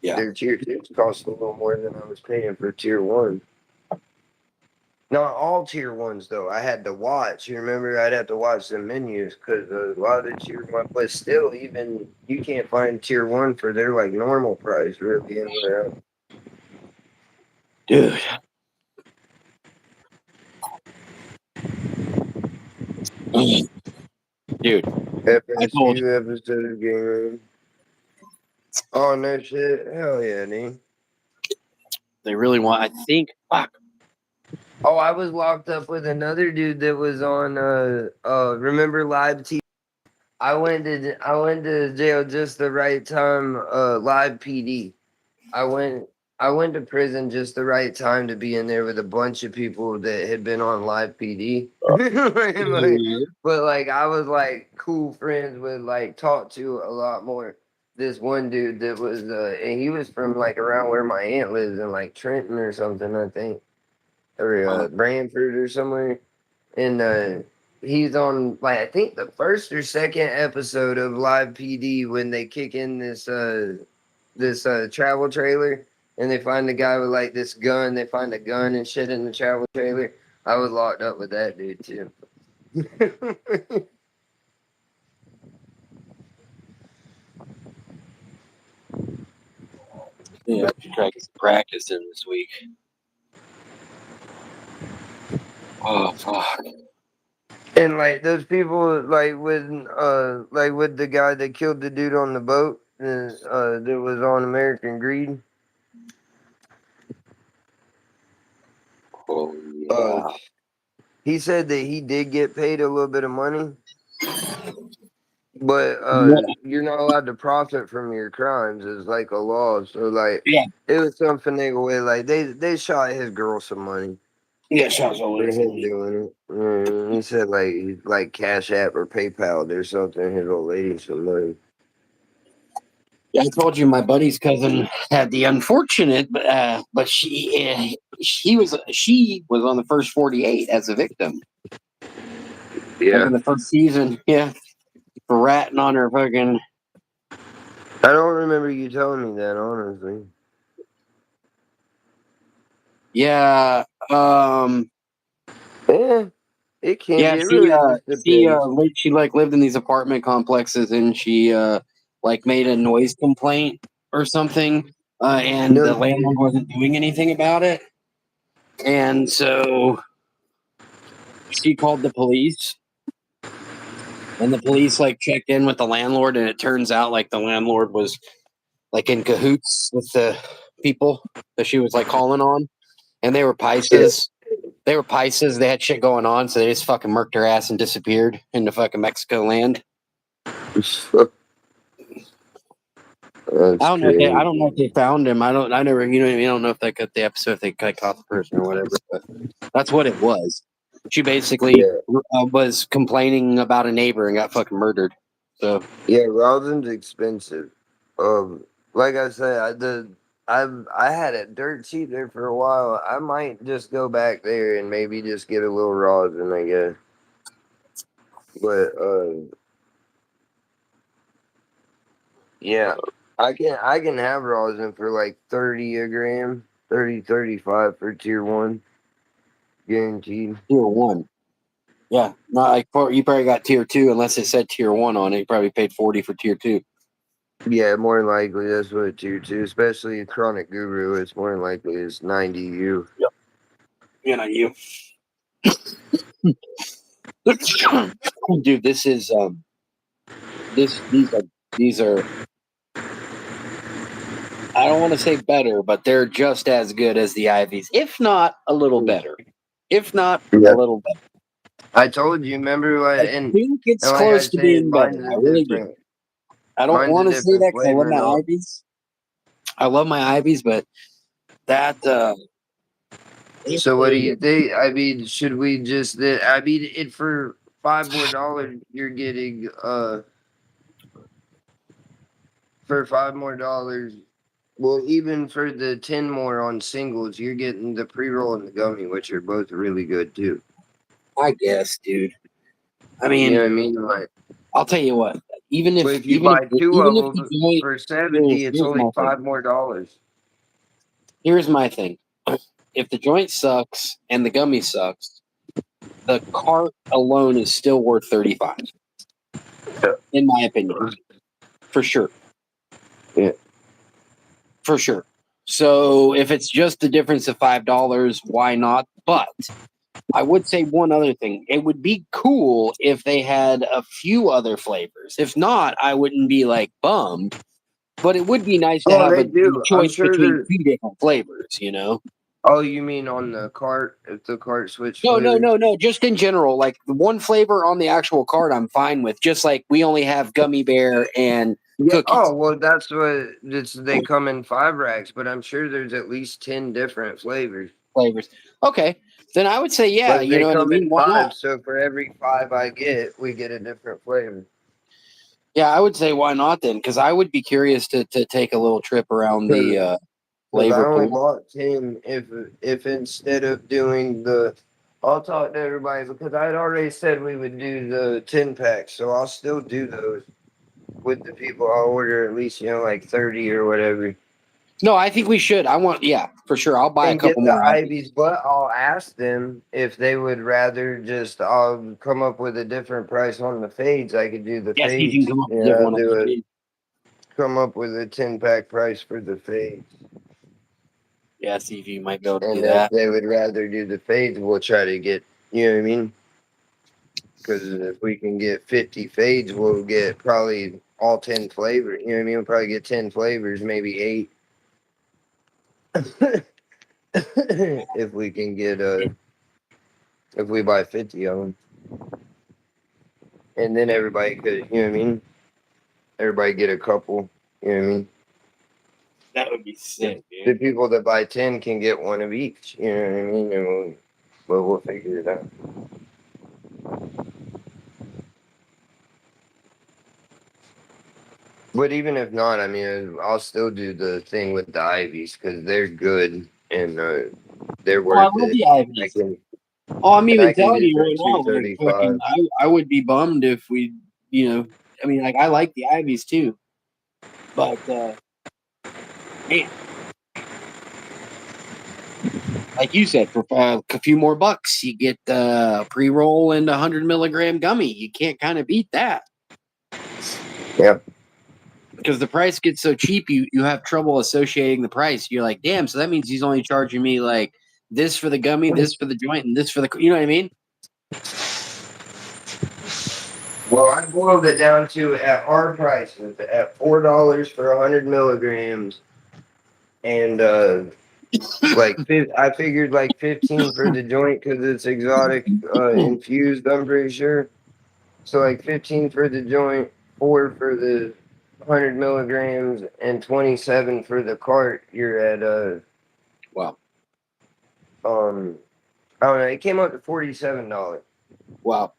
Yeah. Their tier twos cost a little more than I was paying for tier one. Not all tier ones though. I had to watch. You remember? I'd have to watch the menus because a lot of the tier one, but still, even you can't find tier one for their like normal price really anywhere else. Dude. Dude, I told you. FSU episode game. Oh no shit! Hell yeah, dude. They really want, I think, fuck. Oh, I was locked up with another dude that was on remember live TV. I went to jail just the right time, live PD. I went I went to prison just the right time to be in there with a bunch of people that had been on live PD. But like I was like cool friends with, like, talked to a lot more. This one dude that was and he was from like around where my aunt lives in like Trenton or something, I think. Or Brantford or somewhere. And he's on, like, I think the first or second episode of Live PD when they kick in this travel trailer and they find the guy with like this gun. They find a gun and shit in the travel trailer. I was locked up with that dude too. Yeah, I should try to get some practice in this week. Oh fuck. And like those people, like with the guy that killed the dude on the boat, that was on American Greed. Oh yeah. He said that he did get paid a little bit of money, but you're not allowed to profit from your crimes. It's like a law. So like, Yeah. it was some finagle way. Like they shot his girl some money Yeah, sounds for always. him doing it. He said like Cash App or PayPal or something. His old lady some money. Yeah, I told you my buddy's cousin had the unfortunate, but she was on the first 48 as a victim. Like Yeah, in the first season, yeah, for ratting on her fucking. I don't remember you telling me that, honestly. Yeah, Yeah, it can yeah. be. It really just depends. She like lived in these apartment complexes, and she like made a noise complaint or something, and No the shit. landlord wasn't doing anything about it, and so she called the police. And the police like checked in with the landlord, and it turns out like the landlord was like in cahoots with the people that she was like calling on, and they were Yeah. Pisces. They were Pisces. They had shit going on, so they just fucking murked her ass and disappeared into fucking Mexico land. That's I don't know. I crazy. don't know if they found him. I don't. I never. You know. I don't know if they cut the episode. If they caught the person or whatever. But that's what it was. She basically Yeah. was complaining about a neighbor and got fucking murdered. So Yeah, Rosin's expensive. Like I said, I had it dirt cheap there for a while. I might just go back there and maybe just get a little rosin, I guess. But yeah, I can have rosin for like 30 a gram, 30-35 for tier one, guaranteed. tier one. Yeah, not like you probably got tier two unless it said tier one on it. You probably paid 40 for tier two. Yeah, more than likely that's what tier two, especially Chronic Guru. It's more than likely it's 90 U. Yep. Yeah, not you. Dude, this is these are I don't want to say better, but they're just as good as the Ivies, if not a little better. If not a Yeah. little better. I told you, remember what? I And think it's like I close to said, being better. I really do. I don't mine's a want to say different that because I love flavor and my all. Ivies. I love my Ivies, but that So what do you think? I mean, should we just? I mean, it for $5 more, you're getting for $5 more. Well, even for the 10 more on singles, you're getting the pre-roll and the gummy, which are both really good too. I guess, dude. I You know mean, what I mean? Like, I'll tell you what. Even but if if you buy two even of if the them joint for 70, it's here's only my thing. $5 more. Here's my thing. If the joint sucks and the gummy sucks, the cart alone is still worth 35. Yeah. In my opinion. For sure. Yeah. For sure. So if it's just the difference of $5, why not? But I would say one other thing. It would be cool if they had a few other flavors. If not, I wouldn't be like bummed. But it would be nice to Oh, have they a do. I'm choice sure between they're. two different flavors, you know? Oh, you mean on the cart? If the cart switch No, no, flavors? no, no. Just in general, like the one flavor on the actual card, I'm fine with. Just like we only have gummy bear and Yeah. cookies Oh well, that's what they come in 5 racks, but I'm sure there's at least 10 different flavors. flavors. Okay, then I would say yeah. But You they know what I come in mean? Why not? 5, so for every 5 I get, we get a different flavor. Yeah, I would say why not then? Because I would be curious to take a little trip around the Because I flavor only pool. bought 10 if instead of doing the I'll talk to everybody because I had already said we would do the 10 packs, so I'll still do those with the people. I'll order at least, like 30 or whatever. No, I think we should. I want, yeah, for sure. I'll buy a And get couple the more Ivies, but I'll ask them if they would rather just I'll come up with a different price on the fades. I could do the Yeah, see if you can fades. come up with a Yeah, different I'll one. do it. Come up with a 10-pack price for the fades. Yeah, see if you might be able to do And if that. they would rather do the fades, we'll try to get, you know what I mean? Because if we can get 50 fades, we'll get probably all 10 flavors. You know what I mean? We'll probably get 10 flavors, maybe 8. If we can get, if we buy 50 of them. And then everybody could, you know what I mean? Everybody get a couple, you know what I mean? That would be The, sick, the dude. people that buy 10 can get one of each, you know what I mean? And we'll figure it out. But even if not, I mean, I'll still do the thing with the Ivies because they're good and they're Oh, I worth love it. the I IVs. can Oh, I'm I even can telling get you the right now, like fucking, 235. I would be bummed if we, I mean, like I like the Ivies too, but man, like you said, for a few more bucks, you get pre-roll and 100 milligram gummy. You can't kind of beat that. Yep. Because the price gets so cheap, you have trouble associating the price. You're like, damn, so that means he's only charging me like this for the gummy, this for the joint, and this for the, you know what I mean? Well, I boiled it down to at our prices at $4 for 100 milligrams, and I figured like 15 for the joint because it's exotic infused. I'm pretty sure. So like 15 for the joint, 4 for the 100 milligrams, and 27 for the cart. You're at Wow, I don't know. It came up to $47. wow,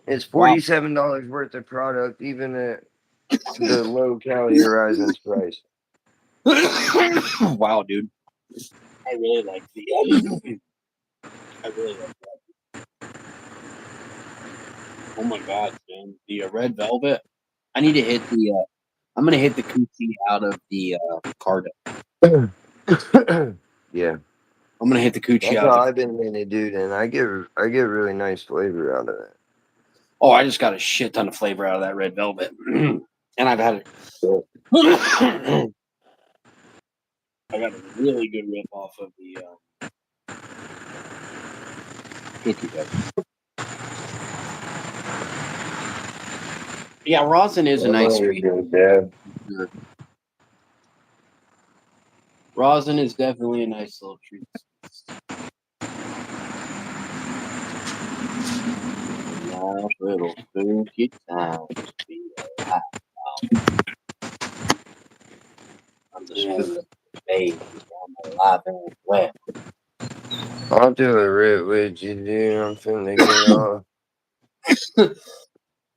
It's wow, $47 worth of product, even at the low calorie horizons price. wow, dude. I really like the. I really like that. Oh my god, man, the red velvet. I need to hit the. I'm gonna hit the coochie out of the Cardo. Yeah, I'm gonna hit the coochie that's out of how the. I've been meaning to do. Then I get really nice flavor out of that. Oh, I just got a shit ton of flavor out of that red velvet, and I've had it. So, I got a really good rip off of the cookie dough. Yeah, rosin is a I'm nice hungry treat. for Dad. Sure. Rosin is definitely a nice little treat. Nice little spooky time to be alive. I'm the spooky baby. I'm alive and well. I'll do a rip with you, dude. I'm finna get off.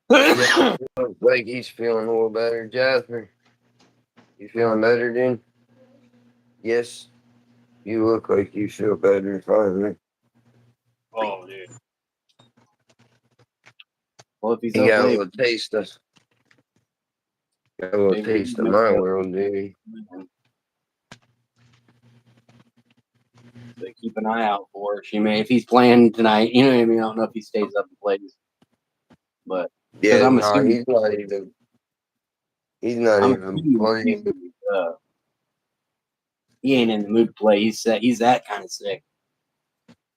Yeah, looks like he's feeling a little better. Jasper, you feeling better, dude? Yes, you look like you feel better finally. Oh, dude. Well, if he's You got a okay, little maybe taste of my world, dude. so keep an eye out for her. She may, if he's playing tonight, you know what I mean. I don't know if he stays up and plays, but because Yeah, no, he's not I'm even assuming playing. he ain't in the mood to play. He's that kind of sick.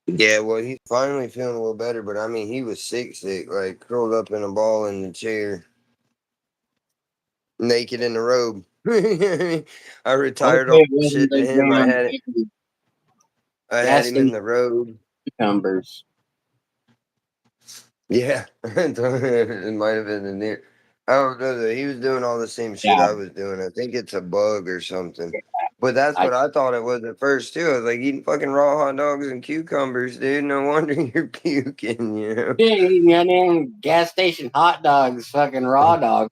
Yeah, well, he's finally feeling a little better, but I mean, he was sick, like curled up in a ball in the chair, naked in the robe. I retired Hopefully, all it the wasn't shit to the him. I had gas him in station the robe. cucumbers. Yeah, it might have been in there. Oh no, he was doing all the same shit Yeah, I was doing. I think it's a bug or something. But that's I what I thought it was at first too. I was like eating fucking raw hot dogs and cucumbers, dude. No wonder you're puking, you know. yeah, eating goddamn gas station hot dogs, fucking raw dogs,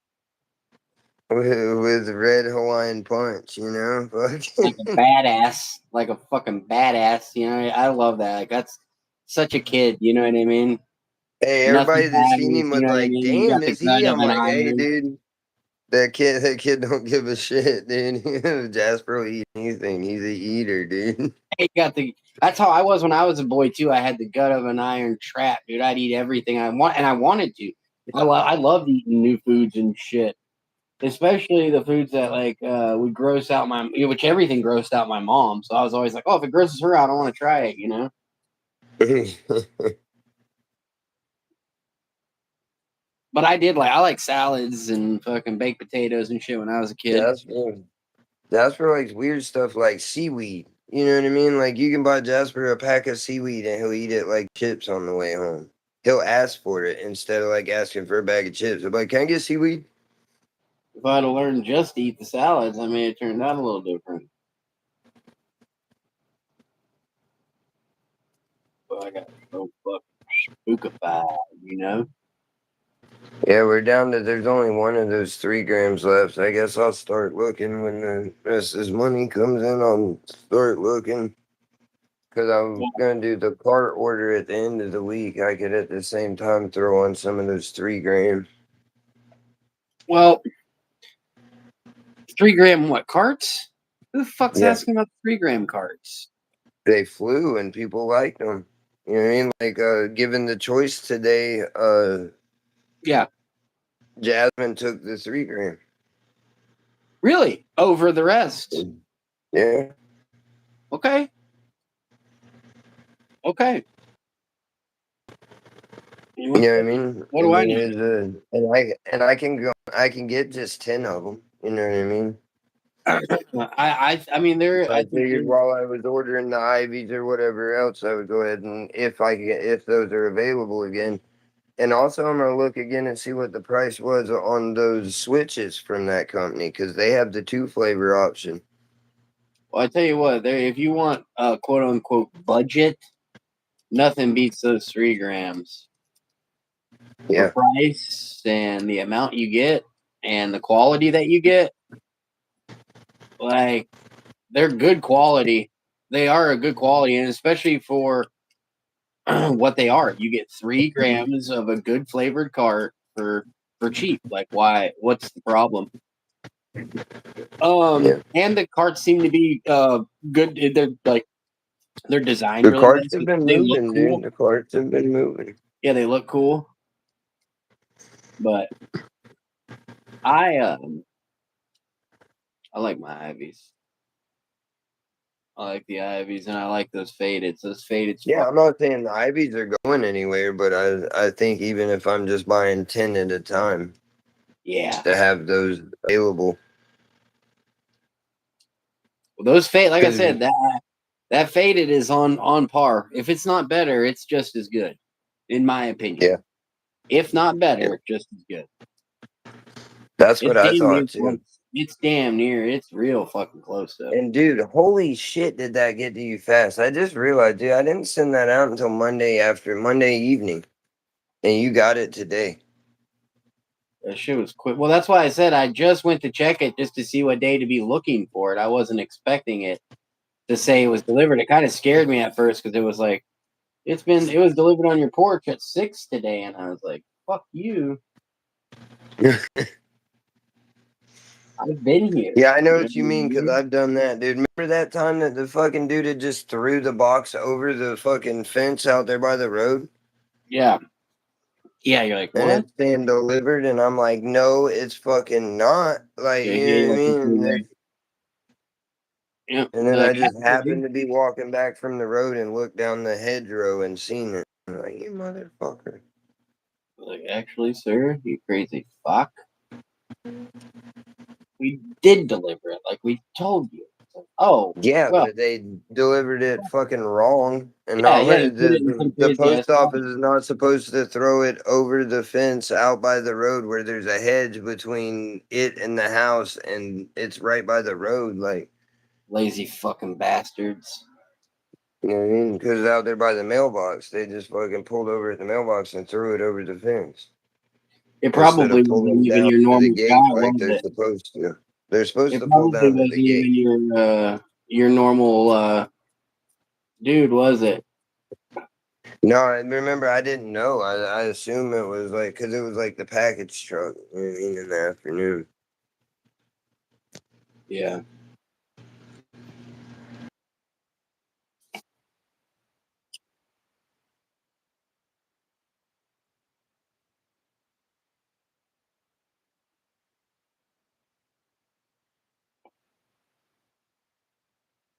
With red Hawaiian punch, you know. like a badass, like a fucking badass. You know, I love that. Like that's such a kid. You know what I mean? Hey, Nothing everybody that seen matters. him You was know what I like, mean? You "Damn, got the is he?" gut of I'm an like, "Hey, iron. dude, that kid don't give a shit, dude. Jasper will eat anything. He's a eater, dude." You got the. That's how I was when I was a boy too. I had the gut of an iron trap, dude. I'd eat everything I want, and I wanted to. I loved eating new foods and shit, especially the foods that like would gross out my, which everything grossed out my mom. So I was always like, oh, if it grosses her out, I want to try it, you know. But I like salads and fucking baked potatoes and shit when I was a kid. Jasper, Jasper likes weird stuff like seaweed. You know what I mean? Like you can buy Jasper a pack of seaweed and he'll eat it like chips on the way home. He'll ask for it instead of like asking for a bag of chips. I'm like, "Can I get seaweed?" If I had to learn just to eat the salads, I may have turned out a little different. But I got so fucking spookified, you know. Yeah, we're down to there's only one of those 3 grams left. I guess I'll start looking when the rest of this money comes in. I'll start looking because I'm gonna do the cart order at the end of the week. I could at the same time throw on some of those 3 grams. Well, 3 gram what carts? Who the fuck's Yeah, asking about 3 gram carts? they flew and people liked them. You know what I mean? Like given the choice today, Yeah, Jasmine took the 3 gram. really? Over the rest? Yeah. Okay, okay. You know what I mean? What I do I mean, know? it's I can go. I can get just 10 of them. You know what I mean? I mean, I figured while I was ordering the Ivies or whatever else, I would go ahead and if those are available again. And also, I'm gonna look again and see what the price was on those switches from that company because they have the 2 flavor option. Well, I tell you what, there. If you want a quote unquote budget, nothing beats those 3 grams for Yeah, price and the amount you get and the quality that you get. Like they're good quality. They are a good quality, and especially for what they are. You get 3 grams of a good flavored cart for cheap. Like why? What's the problem? yeah. And the carts seem to be good. They're like they're designed The really carts nice. have been They look moving, dude. cool. The carts have been moving. Yeah, they look cool. But I I like my Ivies. I like the Ivies, and I like those faded. Those faded. Yeah, I'm not saying the Ivies are going anywhere, but I think even if I'm just buying 10 at a time Yeah, to have those available. well, those fade. Like I 'Cause said, that faded is on par. If it's not better, it's just as good, in my opinion. yeah, If not yeah, better, just as good. that's what It's I damn near thought close. too. It's damn near. It's real fucking close though. And dude, holy shit, did that get to you fast? I just realized, dude, I didn't send that out until Monday evening, and you got it today. That shit was quick. Well, that's why I said I just went to check it just to see what day to be looking for it. I wasn't expecting it to say it was delivered. It kind of scared me at first because it was like it was delivered on your porch at 6 today, and I was like, fuck you. I've been here. Yeah, I know You know what you what I mean because mean? I've done that, dude. Remember that time that the fucking dude had just threw the box over the fucking fence out there by the road? Yeah. Yeah, you're like, And what? it's saying delivered, and I'm like, no, it's fucking not. Like, Yeah, you he know what I wasn't mean? through there. Yeah. And They're then I like, just actually, happened to be walking back from the road and looked down the hedgerow and seen it. I'm like, you motherfucker. sir, you crazy fuck. We did deliver it, like we told you. Oh, Yeah, well, but they delivered it fucking wrong. And yeah, not yeah. only You put it in some the crazy ass post box. office is not supposed to throw it over the fence out by the road where there's a hedge between it and the house, and it's right by the road. Like, Lazy fucking bastards. you know what I mean? Because out there by the mailbox, they just fucking pulled over at the mailbox and threw it over the fence It instead probably of wasn't pulling even down your to the normal gate guy, like was they're it? supposed to. They're supposed It to pull probably down to wasn't the gate. even your normal dude, was it? No, I remember I didn't know. I assumed it was like, because it was like the package truck, you know what I mean, in the afternoon. Yeah.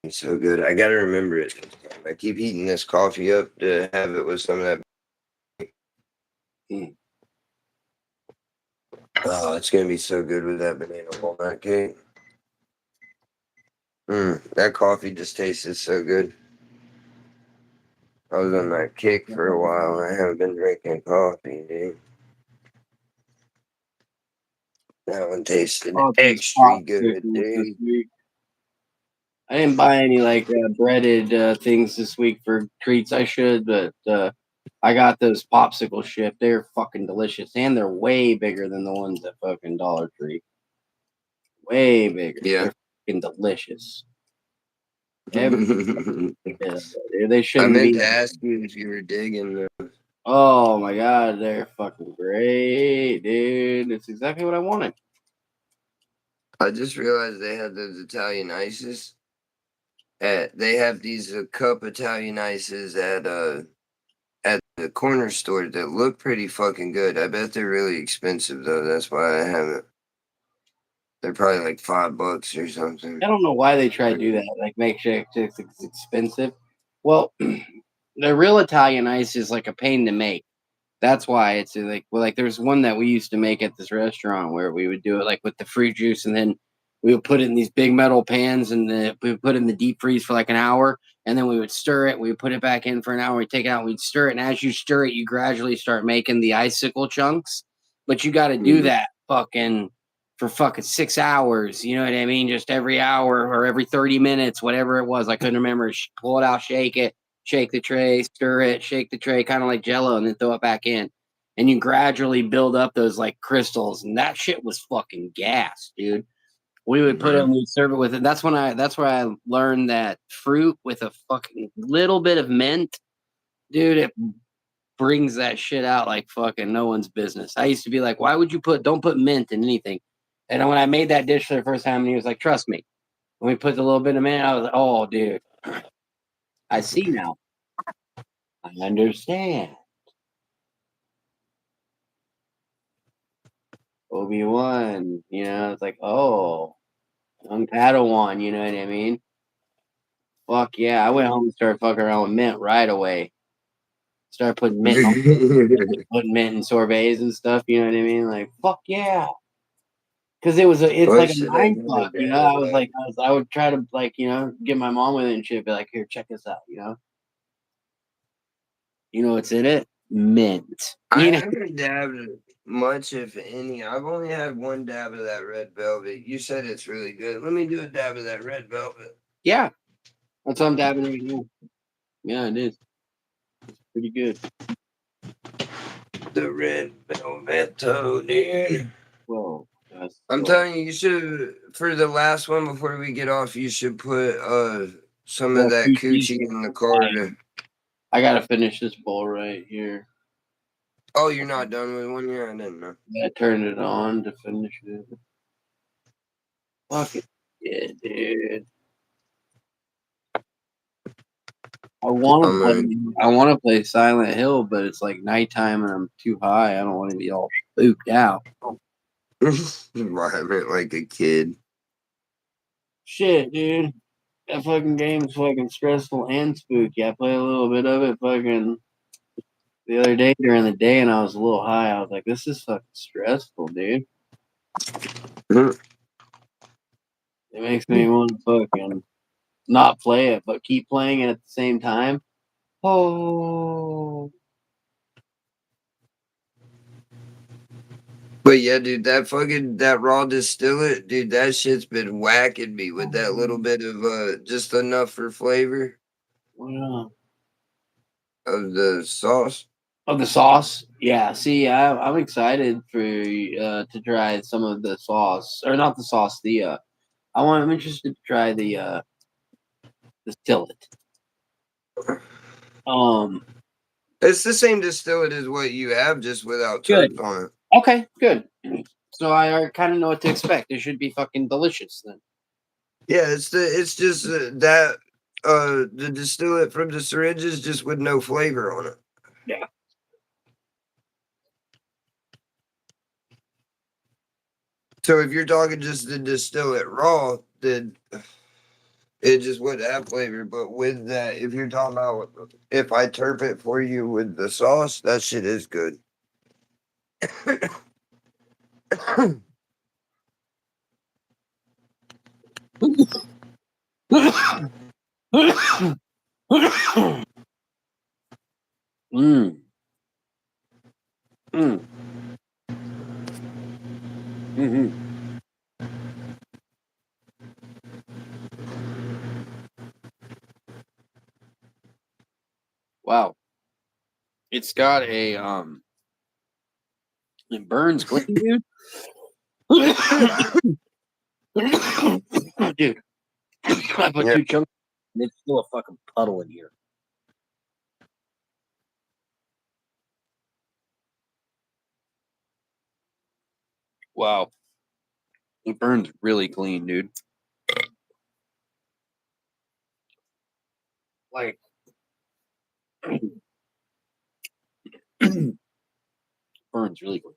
It's so good. I gotta remember it. I keep heating this coffee up to have it with some of that. Mm. Oh, it's gonna be so good with that banana walnut cake. That coffee just tasted so good. I was on that kick for a while. I haven't been drinking coffee, dude. That one tasted Coffee's extra popsicles good, this dude. week. I didn't buy any like breaded things this week for treats. I should, but I got those popsicle shit. They're fucking delicious, and they're way bigger than the ones at fucking Dollar Tree. Way bigger. Yeah. They're fucking delicious. I Every bit of it. They shouldn't meant be. to ask you if you were digging. Oh my god, they're fucking great, dude. It's exactly what I wanted. I just realized they had those Italian ices. They have these cup Italian ices at the corner store that look pretty fucking good. I bet they're really expensive though. That's why I haven't. They're probably like $5 or something. I don't know why they try to do that. Like make sure it's expensive. Well, the real Italian ice is like a pain to make. That's why it's like there's one that we used to make at this restaurant where we would do it like with the fruit juice and then we would put it in these big metal pans and we would put it in the deep freeze for like an hour and then we would stir it. We would put it back in for an hour. We'd take it out. We'd stir it, and as you stir it, you gradually start making the icicle chunks. But you got to do Mhm. that fucking for fucking 6 hours. You know what I mean? Just every hour or every 30 minutes, whatever it was. I couldn't remember. Pull it out, shake the tray, stir it, shake the tray, kind of like Jello, and then throw it back in. And you gradually build up those like crystals, and that shit was fucking gas, dude. We would put it and we'd serve it with it. That's where I learned that fruit with a fucking little bit of mint, dude, it brings that shit out like fucking no one's business. I used to be like, why would you don't put mint in anything? And when I made that dish for the first time, and he was like, trust me. When we put a little bit of mint, I was like, oh, dude, I see now. I understand. Obi-Wan, it's like, oh, young Padawan, you know what I mean? Fuck yeah. I went home and started fucking around with mint right away. Started putting mint on putting mint in sorbets and stuff, you know what I mean? Like, fuck yeah. Because it's What like a should I mind do fuck, today? I would try to like, get my mom with it and shit, be like, here, check this out, you know? You know what's in it? Mint. I You know? haven't dabbed much, if any. I've only had one dab of that red velvet. You said it's really good. Let me do a dab of that red velvet. Yeah. That's what I'm dabbing right now. Yeah, it is. It's pretty good. The red velvet dude. Whoa. That's I'm cool. telling you, you should for the last one before we get off. You should put some of Well, that cookies. coochie in the car. I gotta finish this bowl right here. Oh, you're not done with one yet? I didn't know. I turned it on to finish it. Fuck it. Yeah, dude. I want to I'm play. gonna I want to play Silent Hill, but it's like nighttime and I'm too high. I don't want to be all spooked out. environment like a kid. Shit, dude. That fucking game's fucking stressful and spooky. I played a little bit of it fucking the other day during the day, and I was a little high. I was like, "This is fucking stressful, dude." It makes me want to fucking not play it, but keep playing it at the same time. Oh, But yeah, dude, that raw distillate, dude, that shit's been whacking me with that little bit of just enough for flavor yeah. of the sauce. Of the sauce, yeah. See, I'm excited for to try some of the sauce, or not the sauce. I'm interested to try the skillet. Um, It's the same distillate as what you have, just without good. terps on it. Okay, good. So I kind of know what to expect. It should be fucking delicious then. Yeah, it's just that the distillate from the syringes just with no flavor on it. Yeah. So if you're talking just the distillate raw, then it just wouldn't have flavor. But with that, if you're talking about if I terp it for you with the sauce, that shit is good. Mm. Mm. Hmm. Wow. It's got it burns clean, dude. Dude, I put Yeah. 2 chunks and it's still a fucking puddle in here. Wow. It burns really clean, dude. Like burns really clean.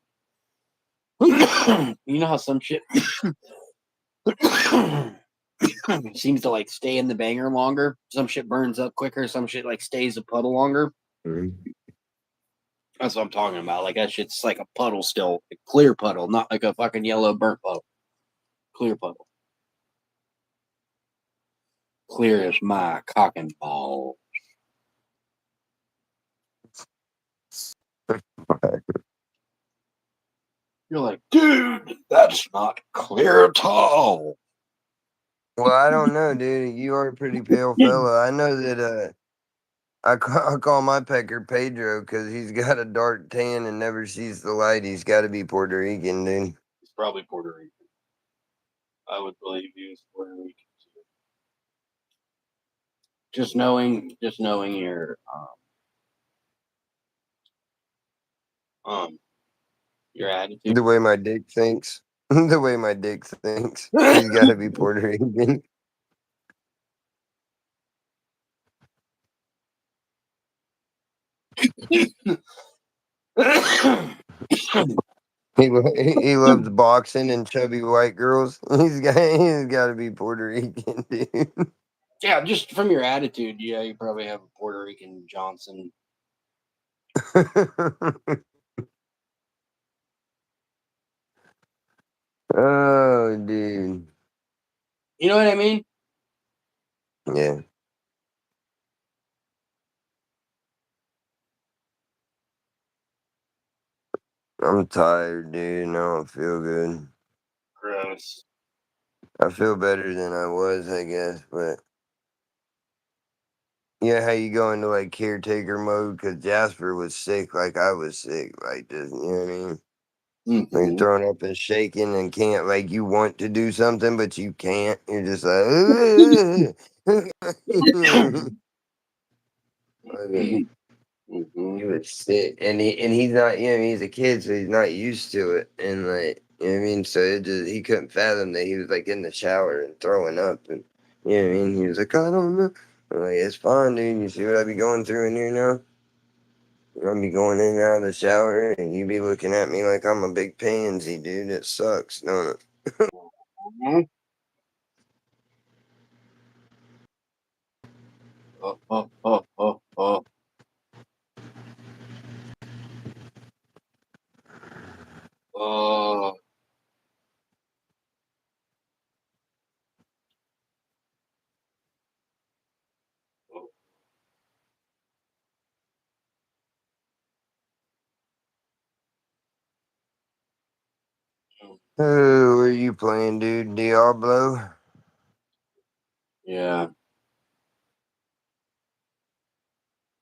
You know how some shit seems to like stay in the banger longer? Some shit burns up quicker, some shit like stays a puddle longer. Mhm. That's what I'm talking about. Like that shit's like a puddle still, a clear puddle, not like a fucking yellow burnt puddle. Clear puddle. Clear as my cock and ball. You're like, dude, that's not clear at all. Well, I don't know, dude. You are a pretty pale fella. I know that I call my pecker Pedro because he's got a dark tan and never sees the light. He's got to be Puerto Rican, dude. It's probably Puerto Rican. I would believe he was Puerto Rican too. Just knowing um your attitude. The way my dick thinks. The way my dick thinks. He's got to be Puerto Rican. He loves boxing and chubby white girls. He's got to be Puerto Rican, dude. Yeah, just from your attitude, yeah, you probably have a Puerto Rican Johnson. Oh, dude. You know what I mean? Yeah. I'm tired, dude. And I don't feel good. Gross. I feel better than I was, I guess. But yeah, how you go into like caretaker mode because Jasper was sick, like I was sick, like this. You know what I mean? Like Mm-hmm. thrown up and shaking and can't like you want to do something but you can't. You're just like, okay. Mm-hmm. He was sick, and he's not. You know, he's a kid, so he's not used to it, and like you know what I mean. So it just he couldn't fathom that he was like in the shower and throwing up, and you know what I mean. He was like, I don't know. I'm like, it's fine, dude. You see what I be going through in here now? I'll be going in and out of the shower, and you be looking at me like I'm a big pansy, dude. It sucks, don't it? Oh, oh, oh, oh, oh. Oh, Oh, are you playing, dude? Diablo? Yeah.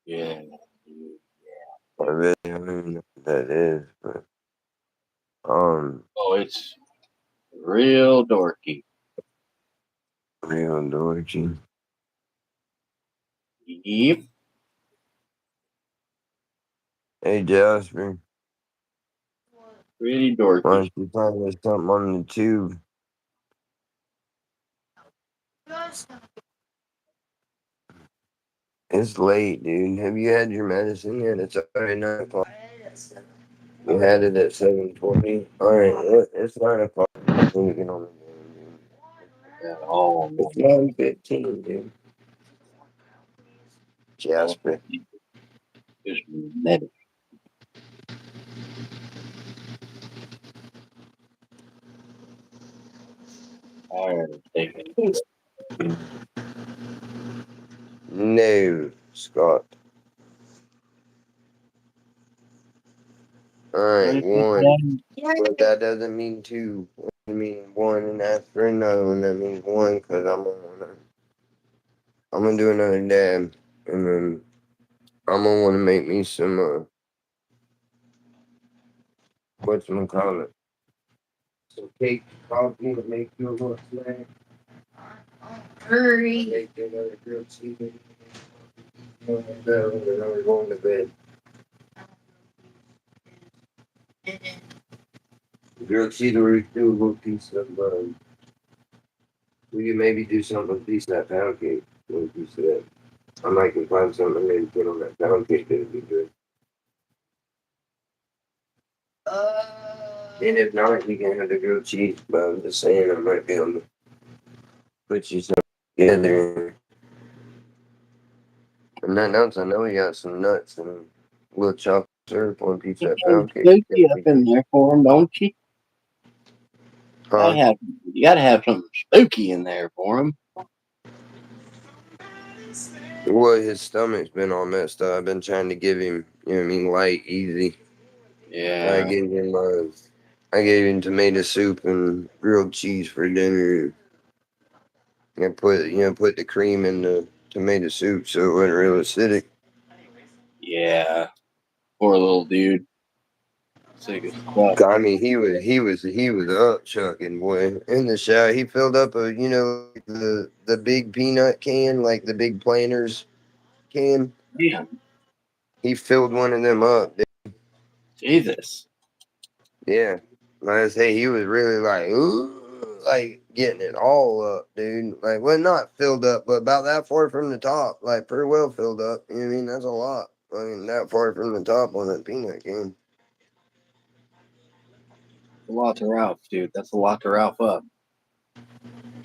Yeah. I really don't even know what that is, but Oh, it's real dorky. real dorky. Yep. Hey Jasper, Pretty why dorky. don't you find us something on the tube? It's late, dude. Have you had your medicine yet? It's already 9 o'clock. You had it at 7:20. All right, it's 9 o'clock. When you get on the game, At all, dude. man. It's 9:15, dude. All Jasper. just medic. Tired of taking. No, Scott. All right, one. But that doesn't mean two. It means one, and after another one, that means one. Cause I'm gonna do another dab, and then I'm gonna want to make me some whatchamacallit, some cake, coffee to make you a little snack. Hurry. Make another grilled cheese. And then we're going to bed. Grilled cheese, we do a little piece of. We can maybe do something with a piece of that pound cake. A little piece of that. I might can find something maybe put on that pound cake that'd be good. And if not, you can have the grilled cheese. But I'm just saying, I might be able to put you something together. And nothing else, I know we got some nuts and a little chocolate syrup on a piece of that pound cake. Spooky up in there for him, don't you? Huh? You gotta have something spooky in there for him. Well, his stomach's been all messed up. I've been trying to give him, you know what I mean, light, easy. I Yeah. gave him, I gave him tomato soup and grilled cheese for dinner. I put the cream in the tomato soup so it wasn't real acidic. Yeah. Poor little dude. Sick as fuck. I mean, he was up chucking, boy, in the shower. He filled up like the big peanut can, like the big planters can. Damn. He filled one of them up. Jesus. Yeah, like I say, he was really like, ooh, like getting it all up, dude. Like, well, not filled up, but about that far from the top, like pretty well filled up. You know what I mean? That's a lot. I mean, that far from the top on that peanut can. A lot to Ralph, dude. That's a lot to Ralph up.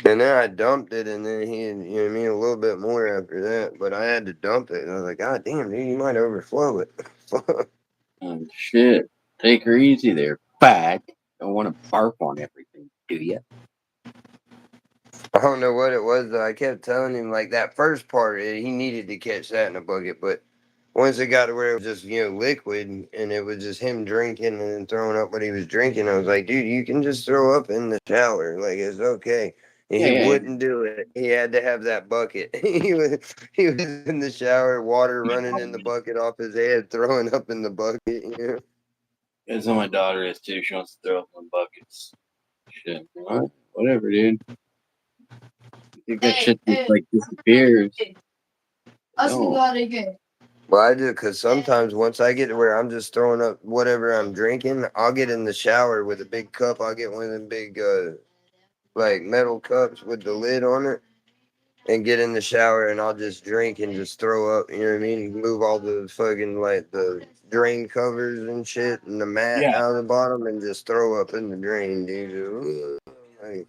And then I dumped it, and then he, you know what I mean, a little bit more after that. But I had to dump it. And I was like, God damn, dude, you might overflow it. Shit. Take her easy there, fag. Don't want to barf on everything, do you? I don't know what it was though. I kept telling him like that first part, he needed to catch that in a bucket. But once it got to where it was just liquid, and it was just him drinking and then throwing up what he was drinking, I was like, dude, you can just throw up in the shower, like it's okay. And Yeah, he yeah, wouldn't do it. He had to have that bucket. He was in the shower, water running in the yeah. bucket off his head, throwing up in the bucket. That's how my daughter is too. She wants to throw up in buckets. Shit. What? Whatever, dude. You think that shit just like disappears? No. Well, I do because sometimes once I get to where I'm just throwing up whatever I'm drinking, I'll get in the shower with a big cup. I'll get one of them big like metal cups with the lid on it and get in the shower and I'll just drink and just throw up. You know what I mean? Move all the fucking like the drain covers and shit and the mat Yeah. out of the bottom and just throw up in the drain, dude. Like,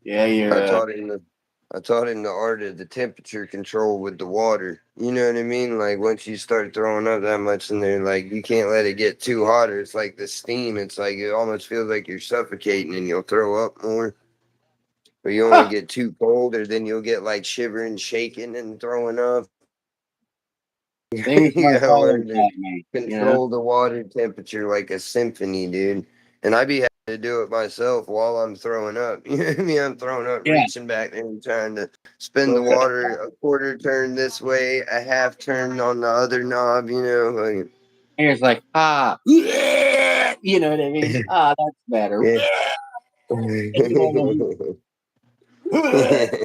Yeah, I you're taught him the I taught him the art of the temperature control with the water. You know what I mean? Like once you start throwing up that much in there, like you can't let it get too hot or it's like the steam. It's like it almost feels like you're suffocating and you'll throw up more. Or you don't want to get too cold or then you'll get like shivering, shaking and throwing up. Things You my gotta father learn to taught me. You know? control the water temperature like a symphony, dude. And I be having to do it myself while I'm throwing up. You know what I mean? I'm throwing up, Yeah. reaching back and trying to spin the water a quarter turn this way, a half turn on the other knob, you know. Like, And it's like, you know what I mean? Ah, that's better. yeah. You know what I mean?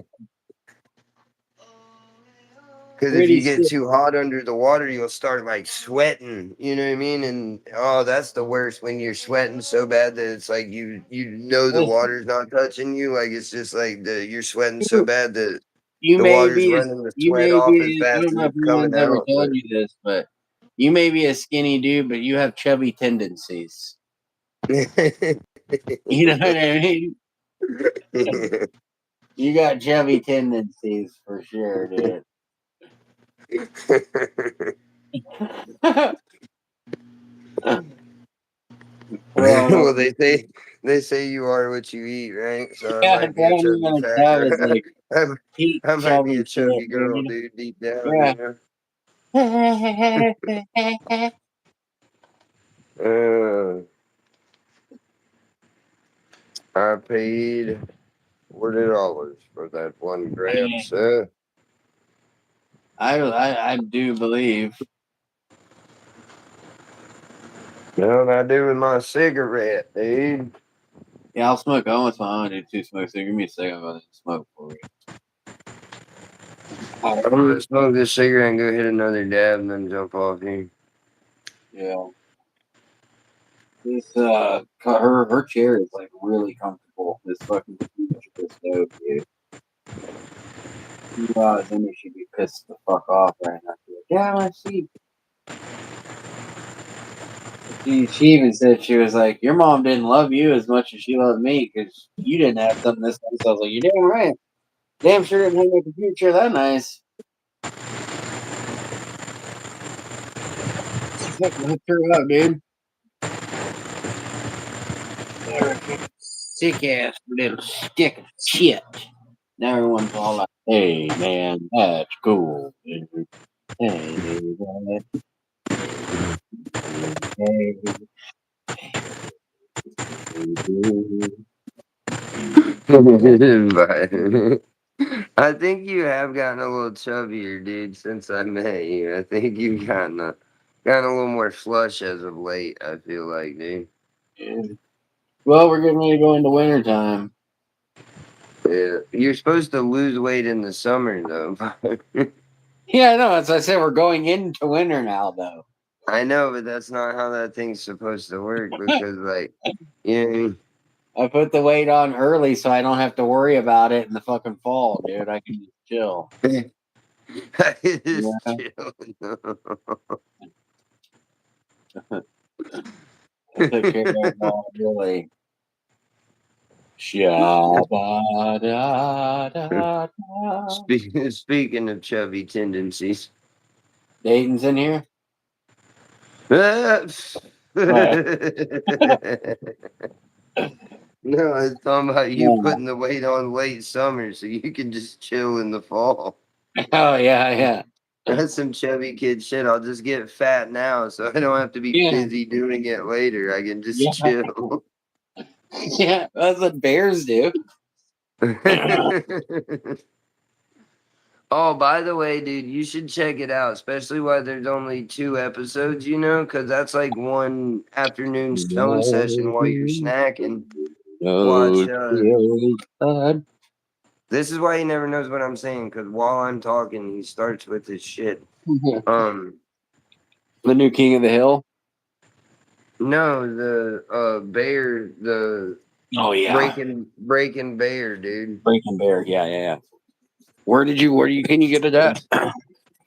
Because if Pretty you get sick. too hot under the water, you'll start like sweating. You know what I mean? And oh, that's the worst when you're sweating so bad that it's like you know the Listen, water's not touching you. Like it's just like you're sweating so bad that you the may water's be, running the you sweat may off as be, I fast don't as know if it's coming anyone's ever out. told you this, but you may be a skinny dude, but you have chubby tendencies. You know what I mean? You got chubby tendencies for sure, dude. Well, Well, they say you are what you eat, right? So I yeah, might that's be a what I'm chubby gonna tell is fucker. like eat I might be a chubby chubby shit, girl, dude. dude, deep down, Yeah. you know. I paid $40 for that one gram, sir. I do believe. No, I do with my cigarette, dude. Yeah, I'll smoke. I want some. I want to do two smokes. So give me a second. I'm gonna smoke for you. I'm gonna smoke this cigarette and go hit another dab and then jump off here. Yeah. This her chair is like really comfortable. This fucking this stove, dude. I think she'd be pissed the fuck off right now. She'd be like, yeah, I see. She even said she was like, your mom didn't love you as much as she loved me because you didn't have something this nice. I was like, you're damn right. Damn sure didn't have a computer chair that nice. Fucking hooked her up, dude. Sick ass little stick of shit. Now everyone's all like, hey man, that's cool. Dude. Hey, that, hey, Bye. I think you have gotten a little chubbier, dude, since I met you. I think you've gotten a little more flush as of late, I feel like, dude. dude. Well, we're getting ready to go into winter time. Yeah. You're supposed to lose weight in the summer, though. Yeah, I know. As I said, we're going into winter now, though. I know, but that's not how that thing's supposed to work because, like, you I put the weight on early so I don't have to worry about it in the fucking fall, dude. I can just chill. know, I just Yeah. chill. I took care of it all really. Sha-ba-da-da-da. Speaking of chubby tendencies. Dayton's in here? No, What? I was talking about you Yeah. putting the weight on late summer so you can just chill in the fall. Oh, yeah, yeah. That's some chubby kid shit. I'll just get fat now so I don't have to be Yeah. busy doing it later. I can just Yeah. chill. Yeah. That's what bears do. Oh, by the way, dude, you should check it out, especially why there's only 2 episodes, because that's like one afternoon stone session while you're snacking. No Watch, chills, bud. this is why he never knows what I'm saying, because while I'm talking, he starts with his shit. Um, The new king of the hill. no, the bear, the Oh yeah, breaking bear, dude. Breaking Bear. Yeah, yeah, yeah. Where do you can you get it at?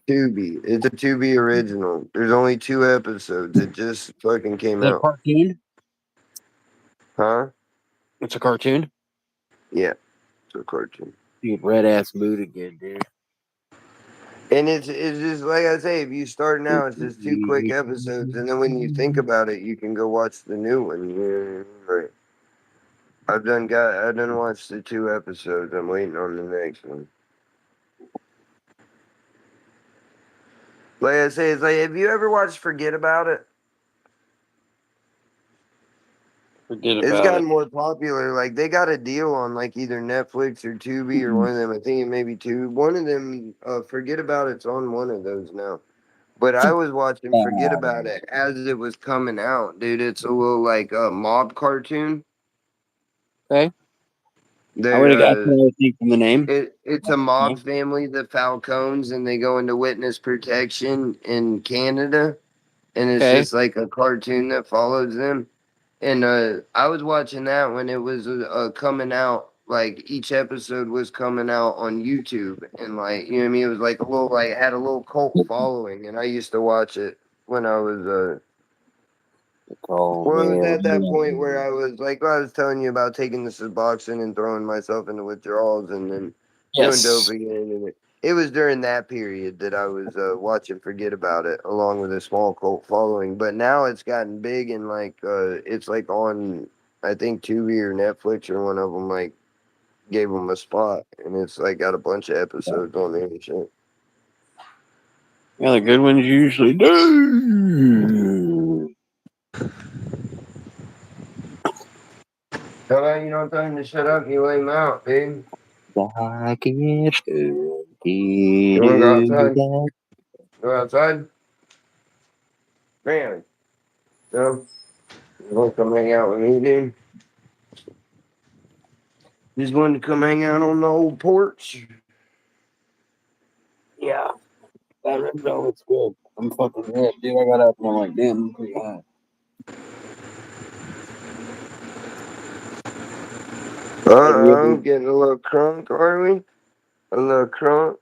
Tubi. It's a Tubi original. There's only 2 episodes. It just fucking came Is it a out. cartoon? Huh? It's a cartoon. Yeah, it's a cartoon. Dude, red ass mood again, dude. And it's just like I say, if you start now, it's just 2 quick episodes, and then when you think about it, you can go watch the new one. Yeah, right. I done watched the 2 episodes. I'm waiting on the next one. Like I say, it's like, have you ever watched Forget About It? Forget It's about it. gotten more popular. Like they got a deal on like either Netflix or Tubi or one of them. I think it may be two. One of them, Forget About It's on one of those now. But I was watching Forget About It as it was coming out, dude. It's a little like a mob cartoon. Okay. I would have got They're anything from the name. it's a mob family, the Falcones, and they go into witness protection in Canada, and it's Okay. just like a cartoon that follows them. And I was watching that when it was coming out. Like each episode was coming out on YouTube, and like you know what I mean. It was like a little like had a little cult following, and I used to watch it when I was Oh well, it was man. at that point where I was like, I was telling you about taking this Suboxone and throwing myself into withdrawals and then doing dope Yes. again. And it was during that period that I was watching Forget About It, along with a small cult following. But now it's gotten big and like it's like on, I think Tubi or Netflix or one of them like gave them a spot, and it's like got a bunch of episodes on there and shit. Yeah, the good ones usually do. How about you don't tell him to shut up? You lay him out, dude. Like it, You want to go outside? Go outside. Man, no. You want to come hang out with me, dude? Just wanted to come hang out on the old porch. Yeah, that red velvet's good. I'm fucking ripped, dude. I got up and I'm like, damn, I'm pretty high. Have you ever? Getting a little crunk, are we? A little crunk.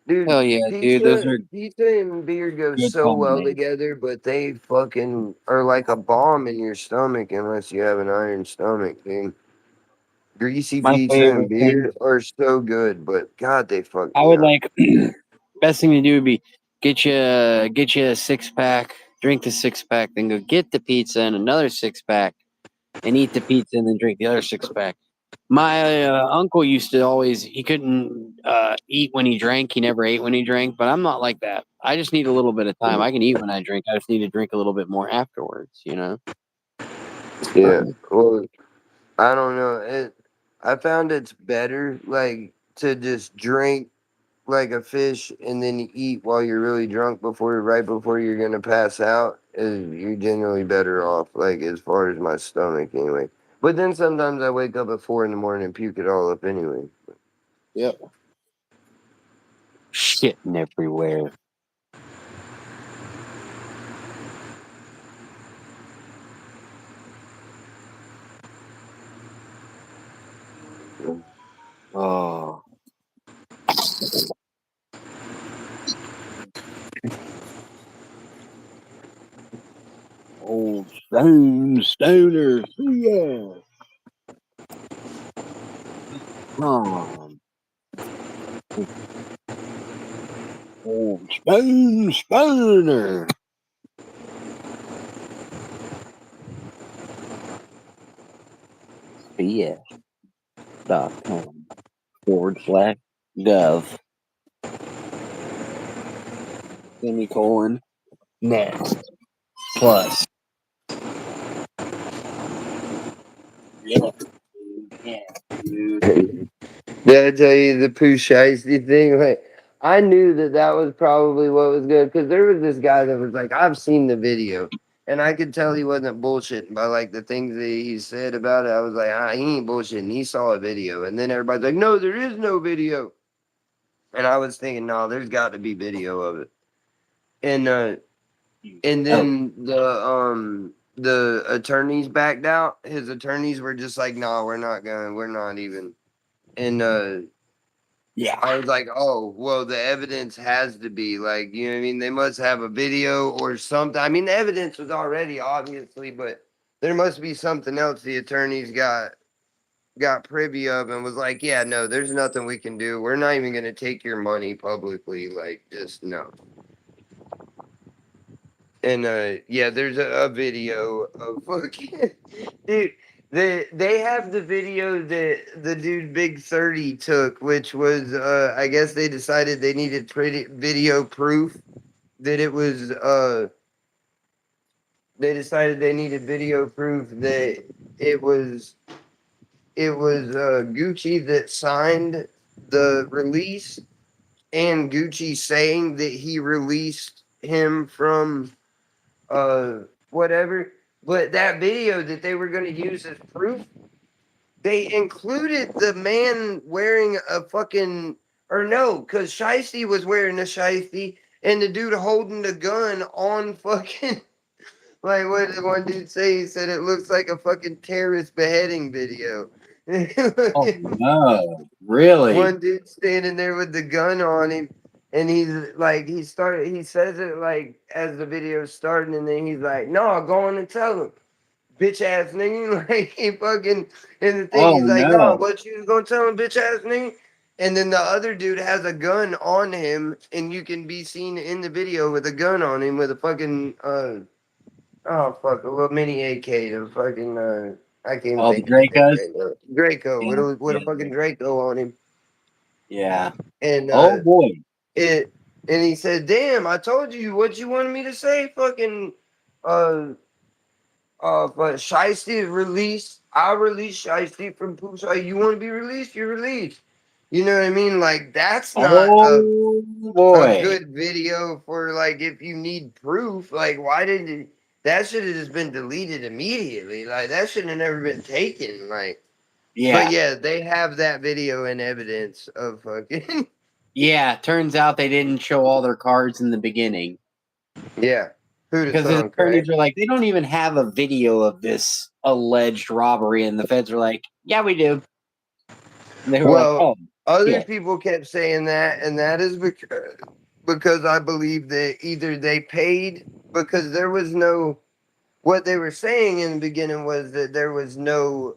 Dude, Hell yeah, dude. Those pizza are pizza and beer go good so well combination. together, but they fucking are like a bomb in your stomach unless you have an iron stomach, dude. Greasy My pizza and favorite thing. beer are so good, but God, they fuck I me would up. like best thing to do would be get you a 6 pack, drink the 6 pack, then go get the pizza and another 6 pack, and eat the pizza and then drink the other 6 pack. My uncle used to always he couldn't eat when he drank. He never ate when he drank, but I'm not like that. I just need a little bit of time. I can eat when I drink. I just need to drink a little bit more afterwards. You know. Yeah. Well, I don't know. I found it's better like to just drink like a fish and then eat while you're really drunk before right before you're gonna pass out. You're generally better off, like as far as my stomach anyway. But then sometimes I wake up at 4 in the morning and puke it all up anyway. Yep. Shitting everywhere. Oh, old stoner. Yeah. Come, old stoner. CS.com/gov semicolon next plus. Yeah, dude. Yeah, dude. Did I tell you the poo shiesty thing? Like, I knew that that was probably what was good because there was this guy that was like, I've seen the video, and I could tell he wasn't bullshitting by like the things that he said about it. I was like, he ain't bullshitting. He saw a video, and then everybody's like, no, there is no video, and I was thinking, no, there's got to be video of it, and Oh, then the attorneys backed out. His attorneys were just like, no, we're not even, and yeah. I was like, oh, well, the evidence has to be like, you know what I mean? They must have a video or something. I mean, the evidence was already obviously, but there must be something else the attorneys got privy of and was like, yeah, no, there's nothing we can do. We're not even gonna take your money publicly. Like, just no. And yeah, there's a video of fucking dude. They have the video that the dude Big 30 took, which was I guess they decided they needed pretty video proof that it was they decided they needed video proof that it was Gucci that signed the release, and Gucci saying that he released him from whatever. But that video that they were going to use as proof, they included the man wearing a fucking, or no, because Shiesty was wearing a Shiesty, and the dude holding the gun on fucking. Like what did one dude say? He said it looks like a fucking terrorist beheading video. Oh no, really? One dude standing there with the gun on him, and he's like, he says it like as the video's starting, and then he's like, "No, go on and tell him, bitch ass nigga." Like he fucking in the thing, Oh he's like, "No, no. what you gonna tell him, bitch ass nigga?" And then the other dude has a gun on him, and you can be seen in the video with a gun on him with a fucking oh fuck, a little mini AK, the fucking I can't even Oh, the think of the thing Dracos? right now. Draco Yeah, with a yeah, fucking Draco on him, yeah. and Oh boy. it and he said, "Damn, I told you what you wanted me to say." Fucking uh but Shiesty released. I released Shiesty from Poop. So you want to be released? You're released. You know what I mean? Like that's not Oh a boy. good video for like if you need proof. Like why did it? That should have just been deleted immediately. Like that should have never been taken. Like, but Yeah. yeah, they have that video in evidence of fucking Yeah. Turns out they didn't show all their cards in the beginning. yeah. Who the Because his song, right? attorneys are like, they don't even have a video of this alleged robbery, and the feds are like, yeah, we do. And they were like, Well, oh, other shit. people kept saying that, and that is because I believe that either they paid because there was no. What they were saying in the beginning was that there was no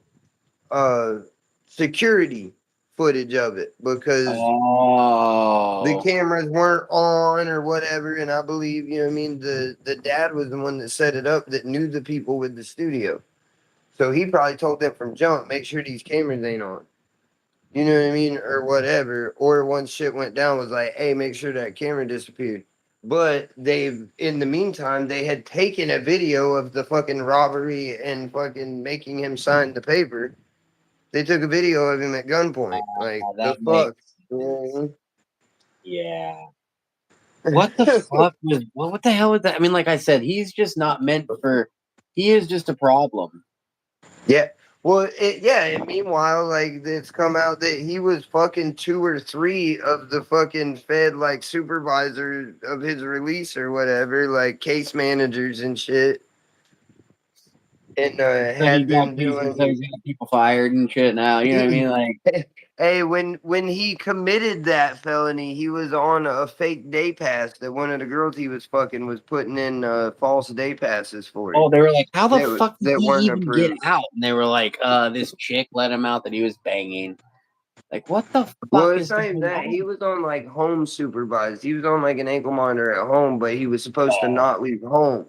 uh, security footage of it because the Oh, cameras weren't on or whatever. And I believe, you know what I mean, the dad was the one that set it up that knew the people with the studio. So he probably told them from jump, make sure these cameras ain't on. You know what I mean? Or whatever. Or once shit went down, was like, hey, make sure that camera disappeared. But they've, in the meantime, they had taken a video of the fucking robbery and fucking making him sign the paper. They took a video of him at gunpoint. Like, the that fuck? makes sense. Yeah. What the fuck was what the hell was that? I mean, like I said, he's just not meant for. He is just a problem. Yeah. Well, yeah. And meanwhile, like it's come out that he was fucking two or three of the fucking Fed like supervisor of his release or whatever, like case managers and shit, and So had them so doing. he's got people fired and shit now. You know what I mean? Like, Hey, when he committed that felony, he was on a fake day pass that one of the girls he was fucking was putting in false day passes for him oh, they were like, how the that fuck did that he weren't even get approved. out? And they were like, this chick let him out that he was banging. Like, what the Well, fuck it's is not even going that. He on? was on like home supervised. He was on like an ankle monitor at home, but he was supposed to Oh, not leave home.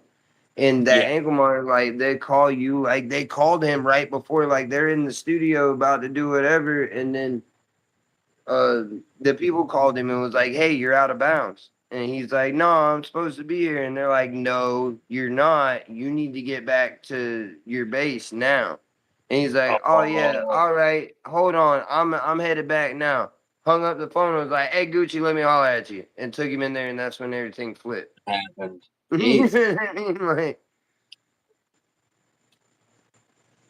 And that yeah. ankle monitor, like they call you, like they called him right before, like they're in the studio about to do whatever, and then uh the people called him and was like, "Hey, you're out of bounds." And he's like, "No, I'm supposed to be here." And they're like, "No, you're not. You need to get back to your base now." And he's like, "Oh yeah, Oh, all right. Hold on. I'm headed back now." Hung up the phone and was like, "Hey Gucci, let me holler at you." And took him in there, and that's when everything flipped. happened. You Jeez. know what I mean? Like,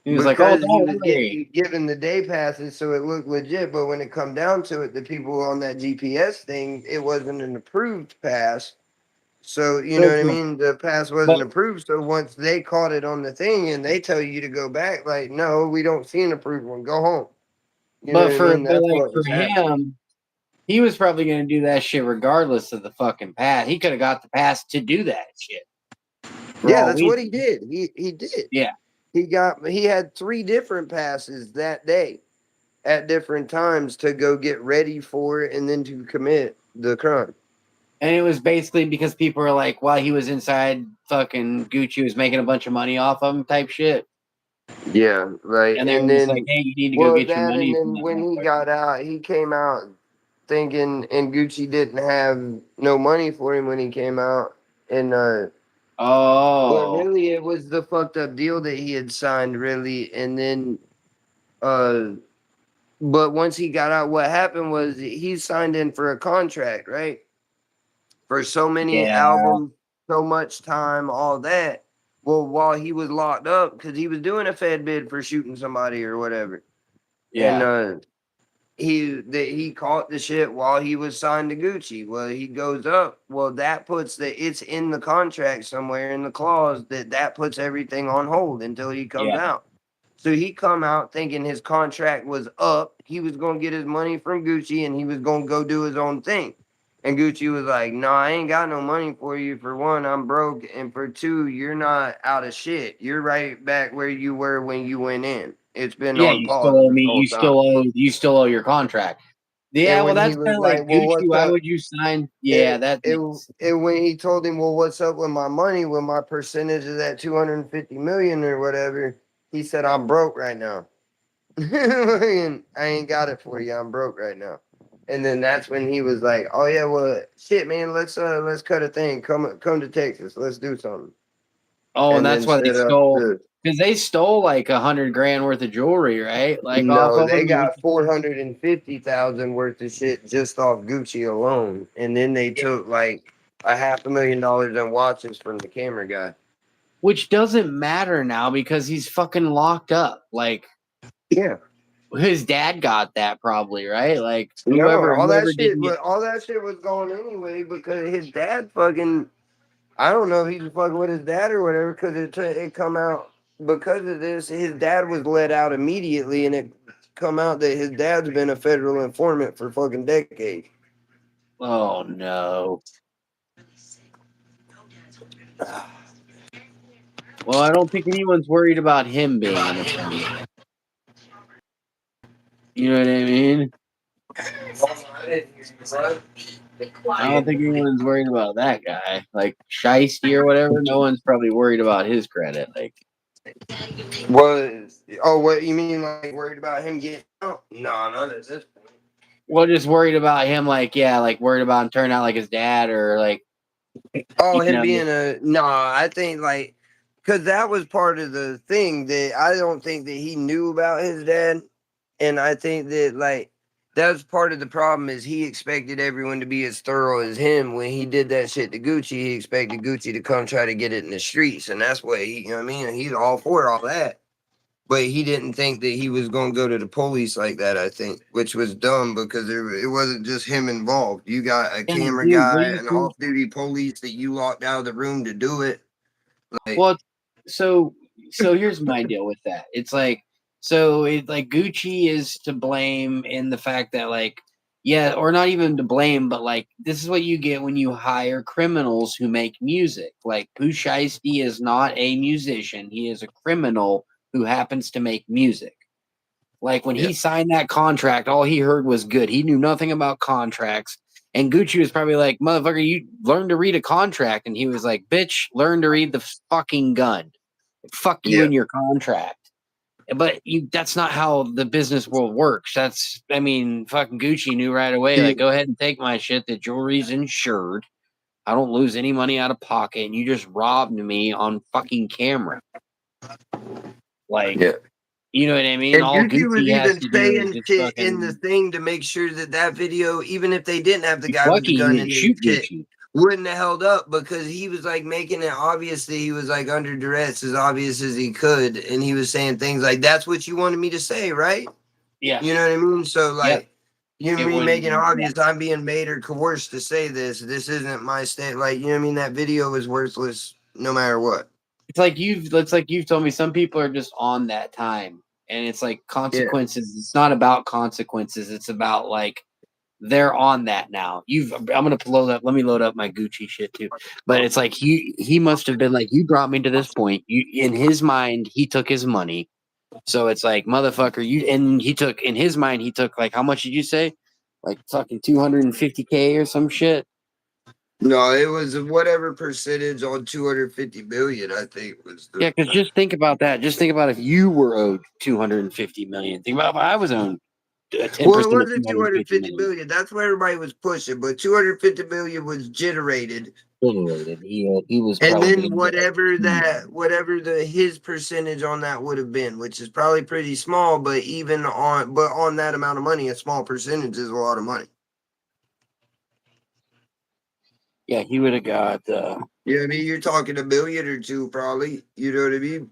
He was like, oh, because he don't was worry. getting given the day passes, so it looked legit. But when it come down to it, the people on that GPS thing, it wasn't an approved pass. So you know what I mean. The pass But wasn't approved. So once they caught it on the thing, and they tell you to go back, like, no, we don't see an approved one. Go home. You know what I mean? That's like what for was happening. him, he was probably going to do that shit regardless of the fucking pass. He could have got the pass to do that shit for Yeah, all that's we what know. he did. He did. Yeah, He had three different passes that day at different times to go get ready for it and then to commit the crime. and it was basically because people were like, while he was inside, fucking Gucci was making a bunch of money off him, type shit. Yeah, right. And they And were just like, then, hey, you need to go well, get your that, and money from then that when he motherfucker. got out, he came out. thinking, and Gucci didn't have no money for him when he came out, and but Oh, really it was the fucked up deal that he had signed, really, and then uh, but once he got out, what happened was he signed in for a contract, right, for so many yeah, albums, so much time, all that. Well, while he was locked up, because he was doing a Fed bid for shooting somebody or whatever, and yeah, he caught the shit while he was signed to Gucci. Well, he goes up. Well, that puts it's in the contract somewhere in the clause that puts everything on hold until he comes yeah, out. So he come out thinking his contract was up. He was gonna get his money from Gucci and he was gonna go do his own thing. And Gucci was like, "No, I ain't got no money for you. For one, I'm broke, and for two, you're not out of shit. You're right back where you were when you went in. It's been yeah. on You pause still owe this me. whole time." You still owe your contract. Yeah, And well, when he that's was kind of like like, "Well, Gucci. what's Why up?" would you sign? Yeah, It, that it, makes. when he told him, "Well, what's up with my money? With my percentage of that 250 million or whatever?" He said, "I'm broke right now. And I ain't got it for you. I'm broke right now." And then that's when he was like, "Oh yeah, well, shit, man, let's cut a thing. Come to Texas. Let's do something." Oh, and And that's then why they set up stole the because they stole like 100 grand worth of jewelry, right? Like off No, of they them. got 450,000 worth of shit just off Gucci alone, and then they took like a $500,000 in watches from the camera guy. Which doesn't matter now because he's fucking locked up. Like Yeah, his dad got that probably, right? Like no, whoever didn't get. all that shit was going anyway because his dad fucking. I don't know if he was fucking with his dad or whatever because it come out because of this. His dad was let out immediately, and it come out that his dad's been a federal informant for fucking decades. Oh no. Well, I don't think anyone's worried about him being an informant. You know what I mean? I don't think anyone's worried about that guy. Like Shiesty or whatever. No one's probably worried about his credit. Like, Was what you mean? Like worried about him getting out? No, not at this point. well, just worried about him. Like, yeah, like worried about him turning out like his dad or like, Oh, you him know. being a no. I think like because that was part of the thing that I don't think that he knew about his dad, and I think that like that was part of the problem is he expected everyone to be as thorough as him when he did that shit to Gucci. He expected Gucci to come try to get it in the streets, and that's what he. You know what I mean? He's all for all that. But he didn't think that he was going to go to the police like that, I think, which was dumb because it wasn't just him involved. You got a Yeah, camera dude, what guy do you and think? off duty police that you locked out of the room to do it. Like, Well, so here's my deal with that. It's like like Gucci is to blame in the fact that like yeah, or not even to blame, but like this is what you get when you hire criminals who make music. Like Pooh Shiesty is not a musician; he is a criminal who happens to make music. Like when yeah, he signed that contract, all he heard was good. He knew nothing about contracts. And Gucci was probably like, motherfucker, you learn to read a contract. And he was like, bitch, learn to read the fucking gun. Fuck you yeah, in your contract. But that's not how the business world works. I mean, fucking Gucci knew right away, like, he, go ahead and take my shit. The jewelry's insured. I don't lose any money out of pocket. And you just robbed me on fucking camera. Like, yeah. you know what I mean? And All Gucci was Gucci has even to do is saying just shit in the fucking. thing to make sure that video, even if they didn't have the He's guy with the lucky he gun in didn't his shoot shit, Gucci. wouldn't have held up because he was like making it obvious that he was like under duress as obvious as he could. And he was saying things like, "That's what you wanted me to say, right?" Yeah. You know what I mean? So Yep. like you It me was. making Yeah. obvious I'm being made or coerced to say this. This isn't my state. Like, you know what I mean? That video is worthless no matter what. It's like you've told me some people are just on that time, and it's like Yeah. consequences. It's not about consequences. It's about like they're on that now. I'm gonna load up. Let me load up my Gucci shit too. But it's like he must have been like you brought me to this point. You in his mind he took his money. So it's like motherfucker you and he took in his mind he took like how much did you say? Like fucking 250K or some shit. No, it was whatever percentage on 250 billion, I think was the Yeah, because just think about that. Just think about if you were owed 250 million. Think about if I was owed 10% Well, it of wasn't 250 250 million. billion. That's what everybody was pushing, but 250 million was generated. Generated. He was And probably then whatever the his percentage on that would have been, which is probably pretty small, but on that amount of money, a small percentage is a lot of money. yeah, he would have got You know what I mean? You're talking a million or two, probably. You know what I mean?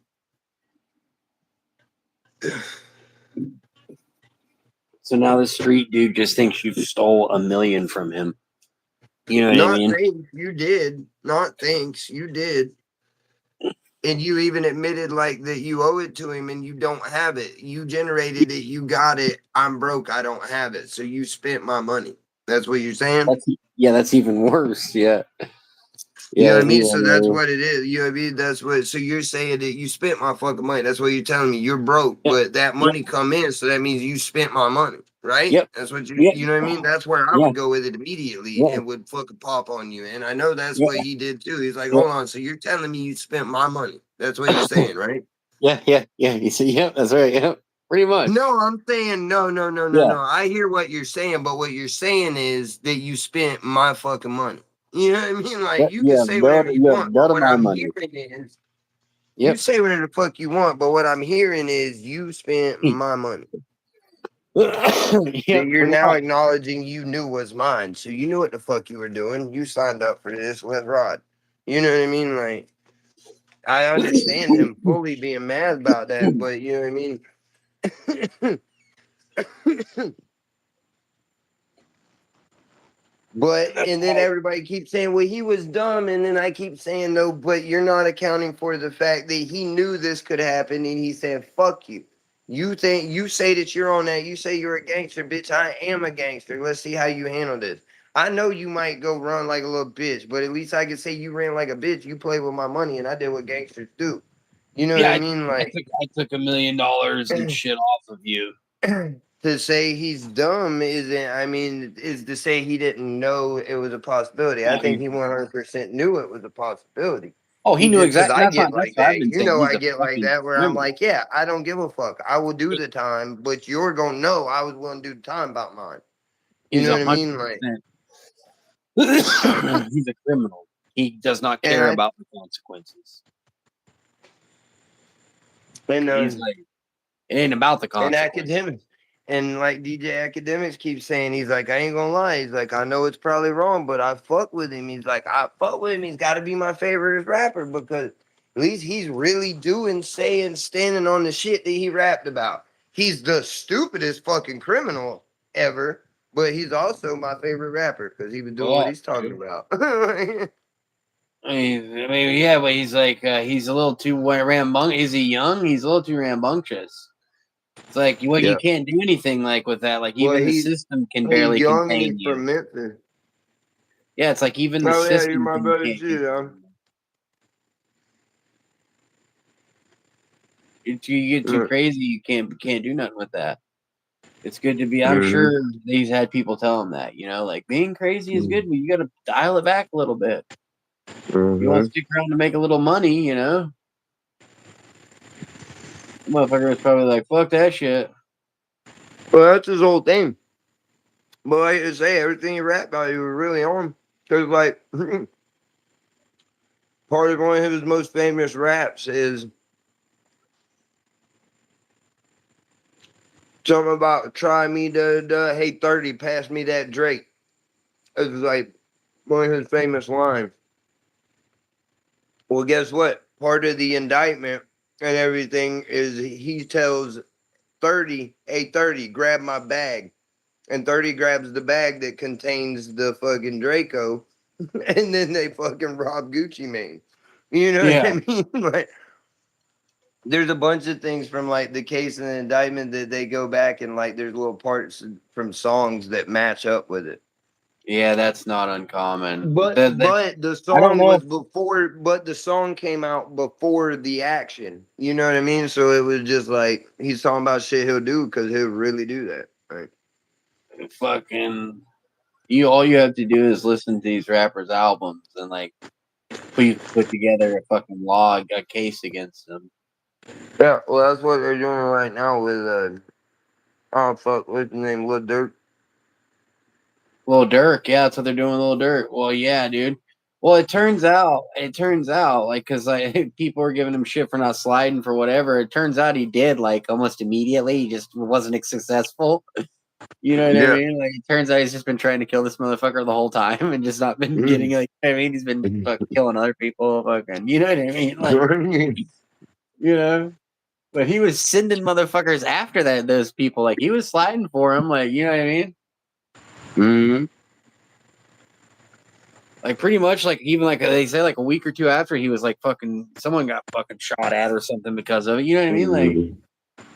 so now this street dude just thinks you stole $1 million from him. You know what I Not mean? thanks, you did. Not thanks, you did. And you even admitted like that you owe it to him and you don't have it. You generated it, you got it. I'm broke, I don't have it. So you spent my money. That's what you're saying? That's even worse. Yeah. You know Yeah, what I mean? he So that's what it is. You know what I mean? That's what. So you're saying that you spent my fucking money. That's what you're telling me. You're broke, yep, but that money come in, so that means you spent my money, right? yep, That's what you. yep, You know what I mean? That's where I yeah, would go with it immediately yeah, and would fucking pop on you. And I know that's yeah, what he did too. He's like, yeah, hold on. So you're telling me you spent my money? That's what you're saying, right? yeah. You see, yeah, that's right. Yeah, pretty much. No, I'm saying no, no, no, no, Yeah, no. I hear what you're saying, but what you're saying is that you spent my fucking money. You know what I mean? Like you can say whatever you want, but blood of what my I'm money. hearing is you Yep. say whatever the fuck you want, but what I'm hearing is you spent my money that Yep, you're pretty now much. acknowledging you knew was mine. So you knew what the fuck you were doing. You signed up for this with Rod. You know what I mean? Like I understand him fully being mad about that, but you know what I mean? But and then everybody keeps saying, well, he was dumb. And then I keep saying, no, but you're not accounting for the fact that he knew this could happen and he said, fuck you. You say that you're on that, you say you're a gangster, bitch. I am a gangster. Let's see how you handle this. I know you might go run like a little bitch, but at least I can say you ran like a bitch. You played with my money and I did what gangsters do. You know what Yeah, I mean? Like I took $1 million and shit off of you. to say he's dumb isn't, I mean, is to say he didn't know it was a possibility. I think he 100% knew it was a possibility. Oh, he He knew just, because exactly. I get That's like what I've that. been You saying. know, He's I a get like fucking that where I'm criminal. like, yeah, I don't give a fuck. I will do the time, but you're going to know I was willing to do the time about mine. You He's know a what I hundred mean? Like, percent. He's a criminal. He does not and care about the consequences. and He's like, it ain't about the and consequences. academics. And like DJ Academics keeps saying, he's like, I ain't gonna lie. He's like, I know it's probably wrong, but I fuck with him. He's like, I fuck with him. He's got to be my favorite rapper because at least he's really doing, saying, standing on the shit that he rapped about. He's the stupidest fucking criminal ever, but he's also my favorite rapper because he was doing what Yeah. he's talking about. Yeah, but he's like, he's a little too rambunctious. Is he young? He's a little too rambunctious. It's like, well, you Yeah. can't do anything like with that. Like, Well, even the system can he's barely young and he's contain you. from Memphis. Yeah, it's like even the Oh yeah, you're system my can't brother too, contain huh? you. You get too crazy, you can't do nothing with that. It's good to be. I'm Mm-hmm. sure he's had people tell him that. Like being crazy is good, but you got to dial it back a little bit. You want to stick around to make a little money, The motherfucker was probably like, "Fuck that shit." Well, that's his whole thing. But like I say, everything you rap about, you were really on. Because, like, part of one of his most famous raps is something about try me to hey 30, pass me that Drake. It's like one of his famous lines. Well, guess what? Part of the indictment and everything is he tells 30, hey 30, grab my bag. And 30 grabs the bag that contains the fucking Draco, and then they fucking rob Gucci Mane. You know what Yeah, I mean? Like, there's a bunch of things from like the case and the indictment that they go back and like there's little parts from songs that match up with it. yeah, that's not uncommon. But the I don't song know. was before, but the song came out before the action. You know what I mean? So it was just like he's talking about shit he'll do because he'll really do that. Right? Fucking, all you have to do is listen to these rappers' albums and like put together a fucking log, a case against them. Yeah, well, that's what they're doing right now with Oh fuck, what's his name? Lil Durk. Lil Durk, yeah, that's what they're doing with Lil Durk. Well, yeah, dude. Well, it turns out, like, because like people were giving him shit for not sliding for whatever. It turns out he did, like, almost immediately. He just wasn't successful. You know what I Yeah. mean? Like, it turns out he's just been trying to kill this motherfucker the whole time and just not been getting, like, I mean, he's been fucking killing other people, fucking, you know what I mean? Like, you know. But he was sending motherfuckers after that. Those people, like, he was sliding for him, like, you know what I mean? Mm-hmm. Like pretty much, like even like they say, like a week or two after he was like fucking someone got fucking shot at or something because of it. You know what I mean? Like,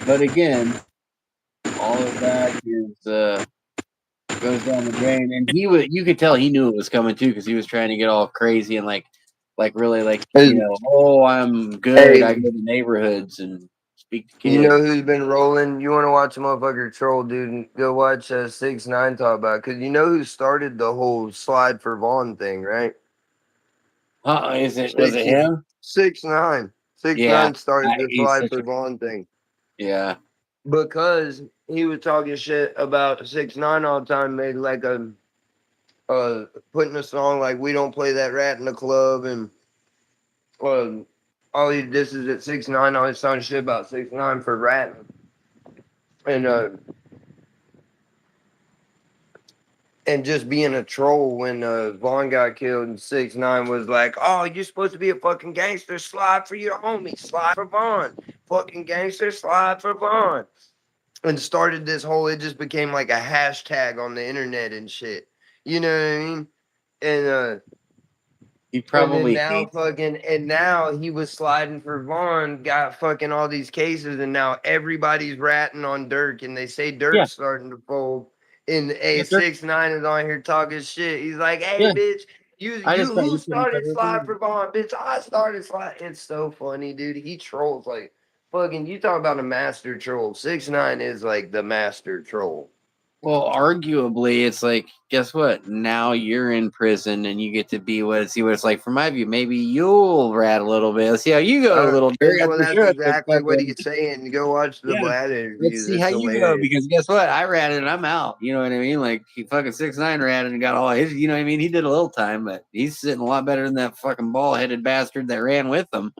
but again, all of that is goes down the drain. And he was, you could tell he knew it was coming too because he was trying to get all crazy and like really like you know, oh I'm good. I Hey, go to neighborhoods and speak to you kids. know who's been rolling? You want to watch a motherfucker troll, dude? Go watch 6ix9ine talk about it. Cause you know who started the whole slide for Vaughn thing, right? Is it was Six it him? 6ix9ine. Six Yeah, nine started the he's slide such for a Vaughn thing yeah. because he was talking shit about 6ix9ine all the time. Made like a putting a song like "We Don't Play That Rat in the Club" and uh, all he this is at 6ix9ine. All this talking shit about 6ix9ine for ratting and just being a troll when Vaughn got killed and 6ix9ine was like, "Oh, you're supposed to be a fucking gangster. Slide for your homie. Slide for Vaughn. Fucking gangster. Slide for Vaughn." And started this whole. It just became like a hashtag on the internet and shit. You know what I mean? And He and then probably now hates. fucking and now he was sliding for Vaughn, got fucking all these cases, and now everybody's ratting on Dirk, and they say Yeah, Dirk's starting to fold. And a yeah, sure. 6ix9ine is on here talking shit. He's like, "Hey, Yeah, bitch, you I you just thought who you said he started slide said for Vaughn, bitch? I started slide." It's so funny, dude. He trolls like fucking. You talk about a master troll. 6ix9ine is like the master troll. well, arguably, it's like, guess what? Now you're in prison and you get to see what it's like. From my view, maybe you'll rat a little bit. Let's see how you go, little dirt. Well, I'm that's sure it's a exactly what fucking he's saying. You go watch the yeah. Vlad Let's interviews. see It's how you go hilarious. because guess what? I ratted and I'm out. You know what I mean? Like he fucking 6ix9ine ratted and got all his. You know what I mean? He did a little time, but he's sitting a lot better than that fucking ball headed bastard that ran with him.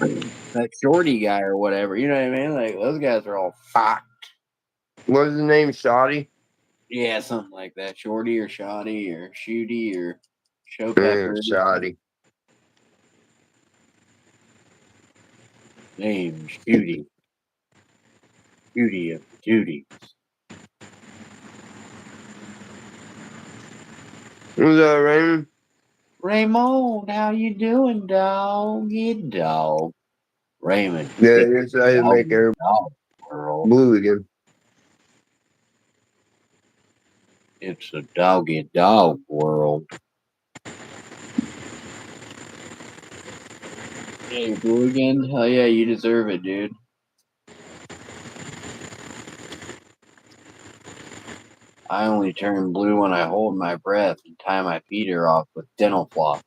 That shorty guy or whatever. You know what I mean? Like those guys are all fucked. What was the name? Shoddy? Yeah, something like that. Shorty or shoddy or shooty or show pepper. Shoddy. Name Shooty. Shooty of the duty. Who's that, Raymond? Raymond, how you doing, dog? You dog. Raymond, Yeah, it's you're trying to dog, make her dog world. blue again. It's a doggy dog world. Yeah, you're blue again? Hell yeah, you deserve it, dude. I only turn blue when I hold my breath and tie my feeder off with dental floss.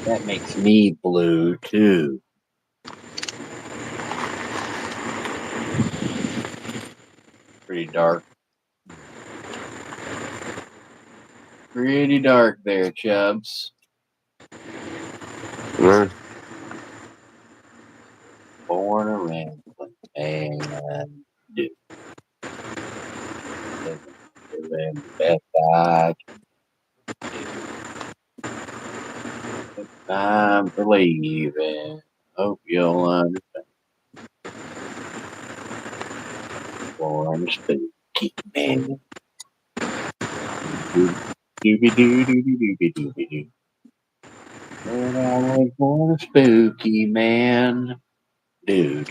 That makes me blue too. Pretty dark. Pretty dark there, Chubbs. Mm. Born a rambling man. Dude, living the best I can do. Time for leaving. Hope you'll understand. Born a spooky man. Dooby doo dooby dooby dooby doo. But I was born a spooky man, dude.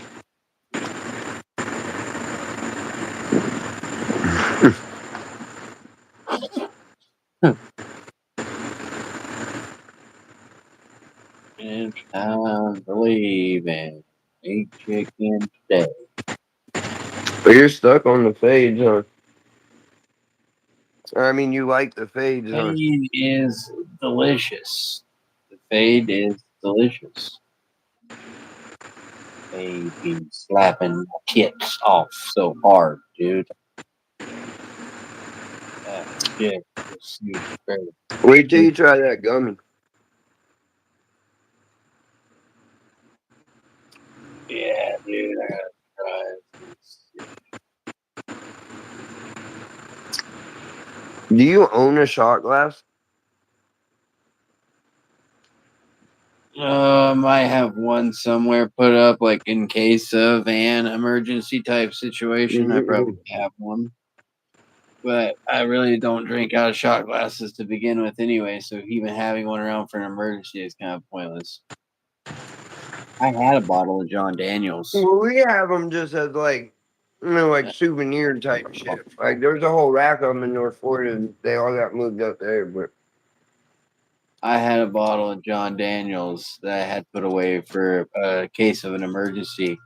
It's time for leaving. Eat chicken today. But you're stuck on the fade, huh? I mean, you like the fades, huh? Fade is delicious. The fade is delicious. Fade be slapping kips off so hard, dude. That shit is super. Wait till you try that gummy. Yeah, dude. I gotta try it. Do you own a shot glass? I have one somewhere put up, like in case of an emergency type situation. I probably have one, but I really don't drink out of shot glasses to begin with, anyway. So even having one around for an emergency is kind of pointless. I had a bottle of John Daniels. Well, we have them just as like, like souvenir type shit. Like there's a whole rack of them in North Florida, and they all got moved up there. But I had a bottle of John Daniels that I had put away for a case of an emergency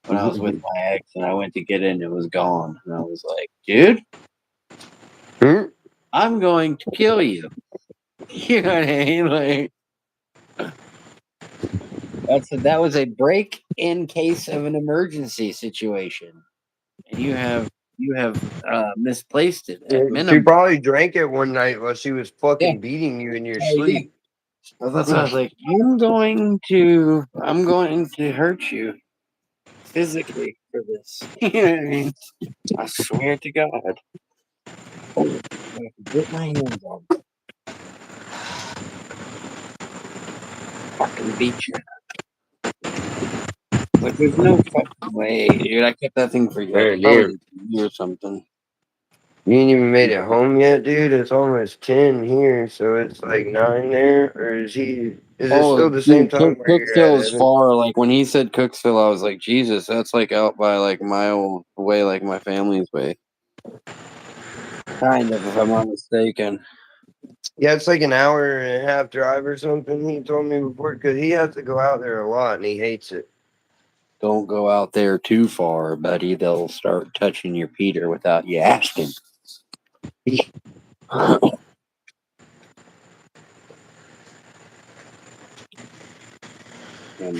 when I was with my ex, and I went to get it and it was gone. And I was like, dude, I'm going to kill you. You know what I mean? Like, that was a break in case of an emergency situation, and you have misplaced it at she minimum. probably drank it one night while she was Yeah. fucking beating you in your Oh, yeah. sleep. That's why I was like, I'm going to hurt you physically for this. You know what I mean? I swear to God. I can get my hands on it. Fucking beat you. Like, there's no fucking way, dude. I kept that thing for Man, probably damn. a year or something. You ain't even made it home yet, dude. It's almost 10 here, so it's like 9 there. Or is he? Is it Oh, still the same dude, time where you're at, Cooksville is Evan? far. Like, when he said Cooksville, I was like, Jesus, that's like out by like mile away, like my family's way. Kind of, if I'm not mistaken. Yeah, it's like an hour and a half drive or something. He told me before because he has to go out there a lot and he hates it. Don't go out there too far, buddy. They'll start touching your Peter without you asking. And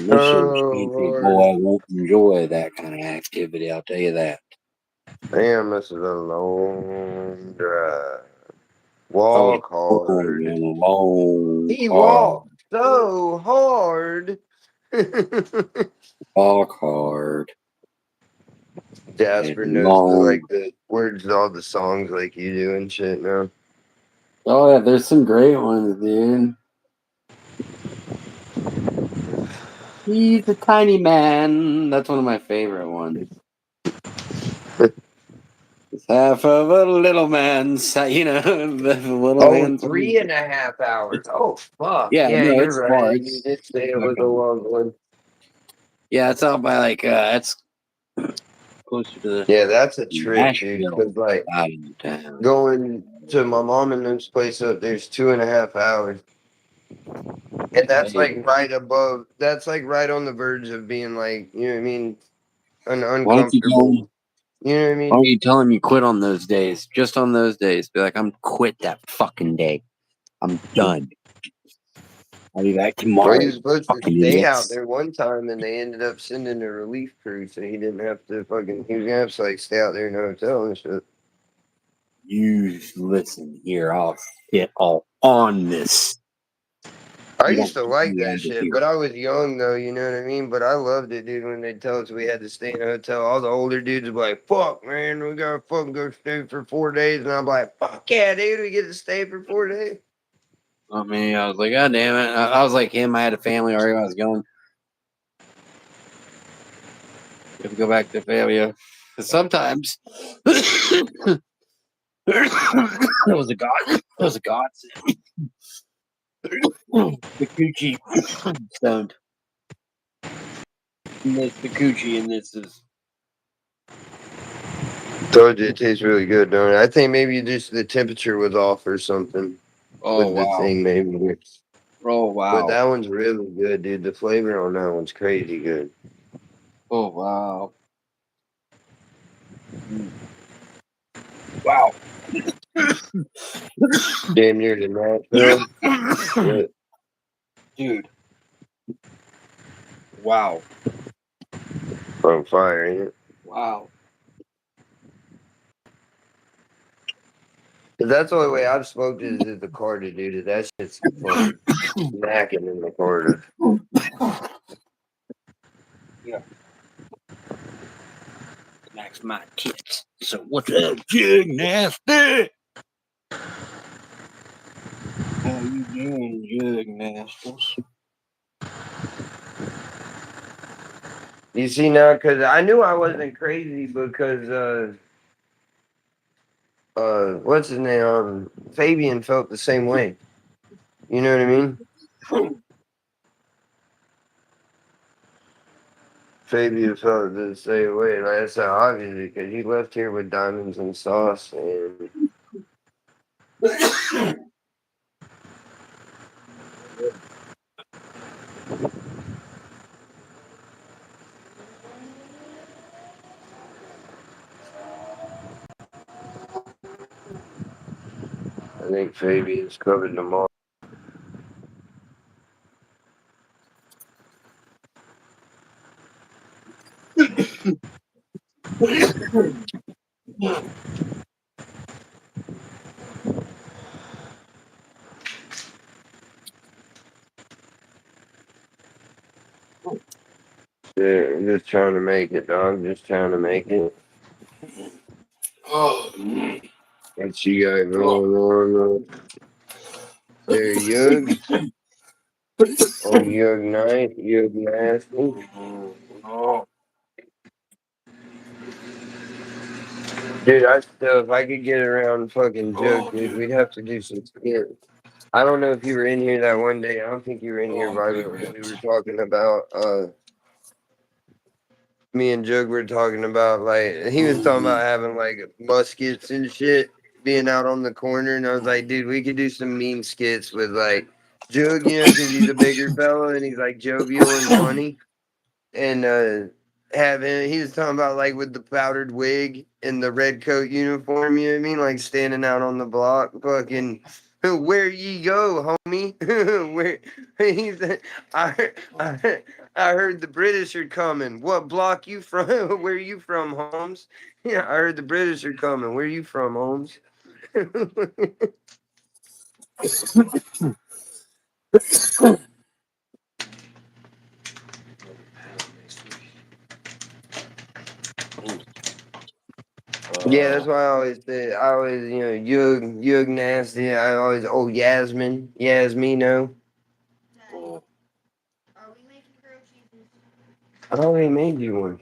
Mission Oh Country Lord, boy won't enjoy that kind of activity, I'll tell you that. damn, this is a long drive. Oh, Walk hard. long, He hard, walked so hard. walk hard, and Jasper knows long. the words to all the songs like you do and shit now. Oh, yeah, there's some great ones, dude. He's a tiny man. That's one of my favorite ones. It's half of a little man's, the little Oh, man's. 3.5 hours. Oh fuck. Yeah, Yeah, no, you're it's far. right. You It's did say it was a fucking, long one. yeah, it's out by like it's closer to the Yeah, that's a trip, dude. Nashville Cause like side of town. going to my mom and them's place up there's 2.5 hours. And that's Hey, like right above that's like right on the verge of being like, you know what I mean, an why don't you tell him? uncomfortable. You know what I Why mean? don't you tell him you quit on those days? Just on those days, be like, I'm quit that fucking day. I'm done. I'll be back Well, he tomorrow. was supposed to Fucking stay out idiots. there one time and they ended up sending a relief crew so he didn't have to fucking he was gonna have to like stay out there in a hotel and shit. You listen here. I'll get all on this. I You used don't to put like me that under shit, here. but I was young though, you know what I mean? But I loved it, dude, when they tell us we had to stay in a hotel. All the older dudes would be like, fuck, man, we gotta fucking go stay for 4 days. And I'm like, fuck yeah, dude, we get to stay for 4 days. I mean, I was like, God damn it. I was like him. I had a family already. I was going. You have to go back to failure. Sometimes it was a god. It was a godsend. The coochie stoned. And this the coochie, and this is Told you it tastes really good, don't it? I think maybe just the temperature was off or something oh with the wow, thing, maybe. oh But wow, that one's really good, dude. The flavor on that one's crazy good. oh wow, wow. Damn near to Nashville. Shit. Dude. Wow. On fire, ain't it? Wow. 'Cause that's the only way I've smoked is in the corner, dude. That shit's fucking smacking in the corner. Yeah. Max my tits. So what's up, Jig Nasty? How you doing, Jig Nasties? You see now, because I knew I wasn't crazy because what's his name? Fabian felt the same way. You know what I mean? Fabian felt the same way, and I said obviously because he left here with diamonds and sauce, and I think Fabian's covered them all. Yeah, I'm just trying to make it, dog. Just trying to make it. Oh, What you got going on there, Yug? Oh, Yug nice, Yug nasty. oh. Dude, I still, if I could get around fucking Jug, Oh, dude, dude. we'd have to do some skits. I don't know if you were in here that one day. I don't think you were in here, Oh, Bible, when we were talking about, me and Jug were talking about, like, he was talking about having, like, muskets and shit, being out on the corner, and I was like, dude, we could do some mean skits with, like, Jug, you know, because he's a bigger fellow, and he's, like, jovial and funny. And having he was talking about like with the powdered wig and the red coat uniform, you know what I mean? Like standing out on the block, fucking where ye go, homie? Where he's I heard the British are coming. What block you from? Where you from, Holmes? Yeah, I heard the British are coming. Where you from, Holmes? Yeah, that's why I always say I always, you know, Yug nasty. I always Yasmino. Are we making grilled cheeses? I already made you one.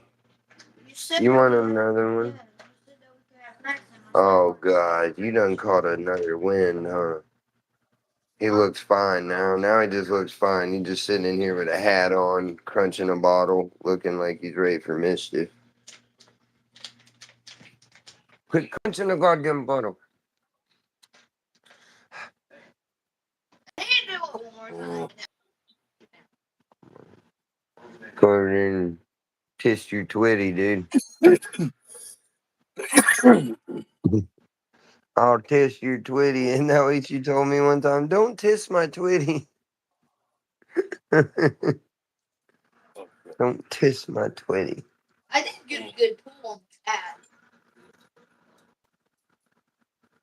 You want another Yeah, one? you said that we could have next time. Oh God, you done caught another win, huh? He looks fine now. Now he just looks fine. He's just sitting in here with a hat on, crunching a bottle, looking like he's ready for mischief. Quit crunching the goddamn bottle. I need to do it one more time. Go over there and kiss your twitty, dude. I'll test your twitty. And that way she told me one time, don't test my twitty. Don't test my twitty. I did get a good pull on the cat.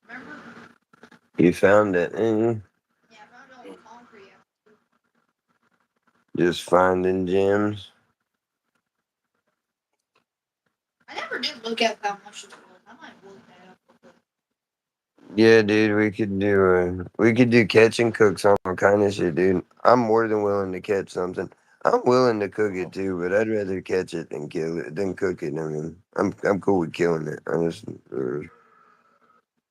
Remember? You found it, eh? Yeah, I found it on the concrete. Just finding gems. I never did look at how much it was. I might look that up. Yeah, dude, we could do catch and cook on all kind of shit, dude. I'm more than willing to catch something. I'm willing to cook it too, but I'd rather catch it than kill it than cook it. I mean, I'm cool with killing it. I just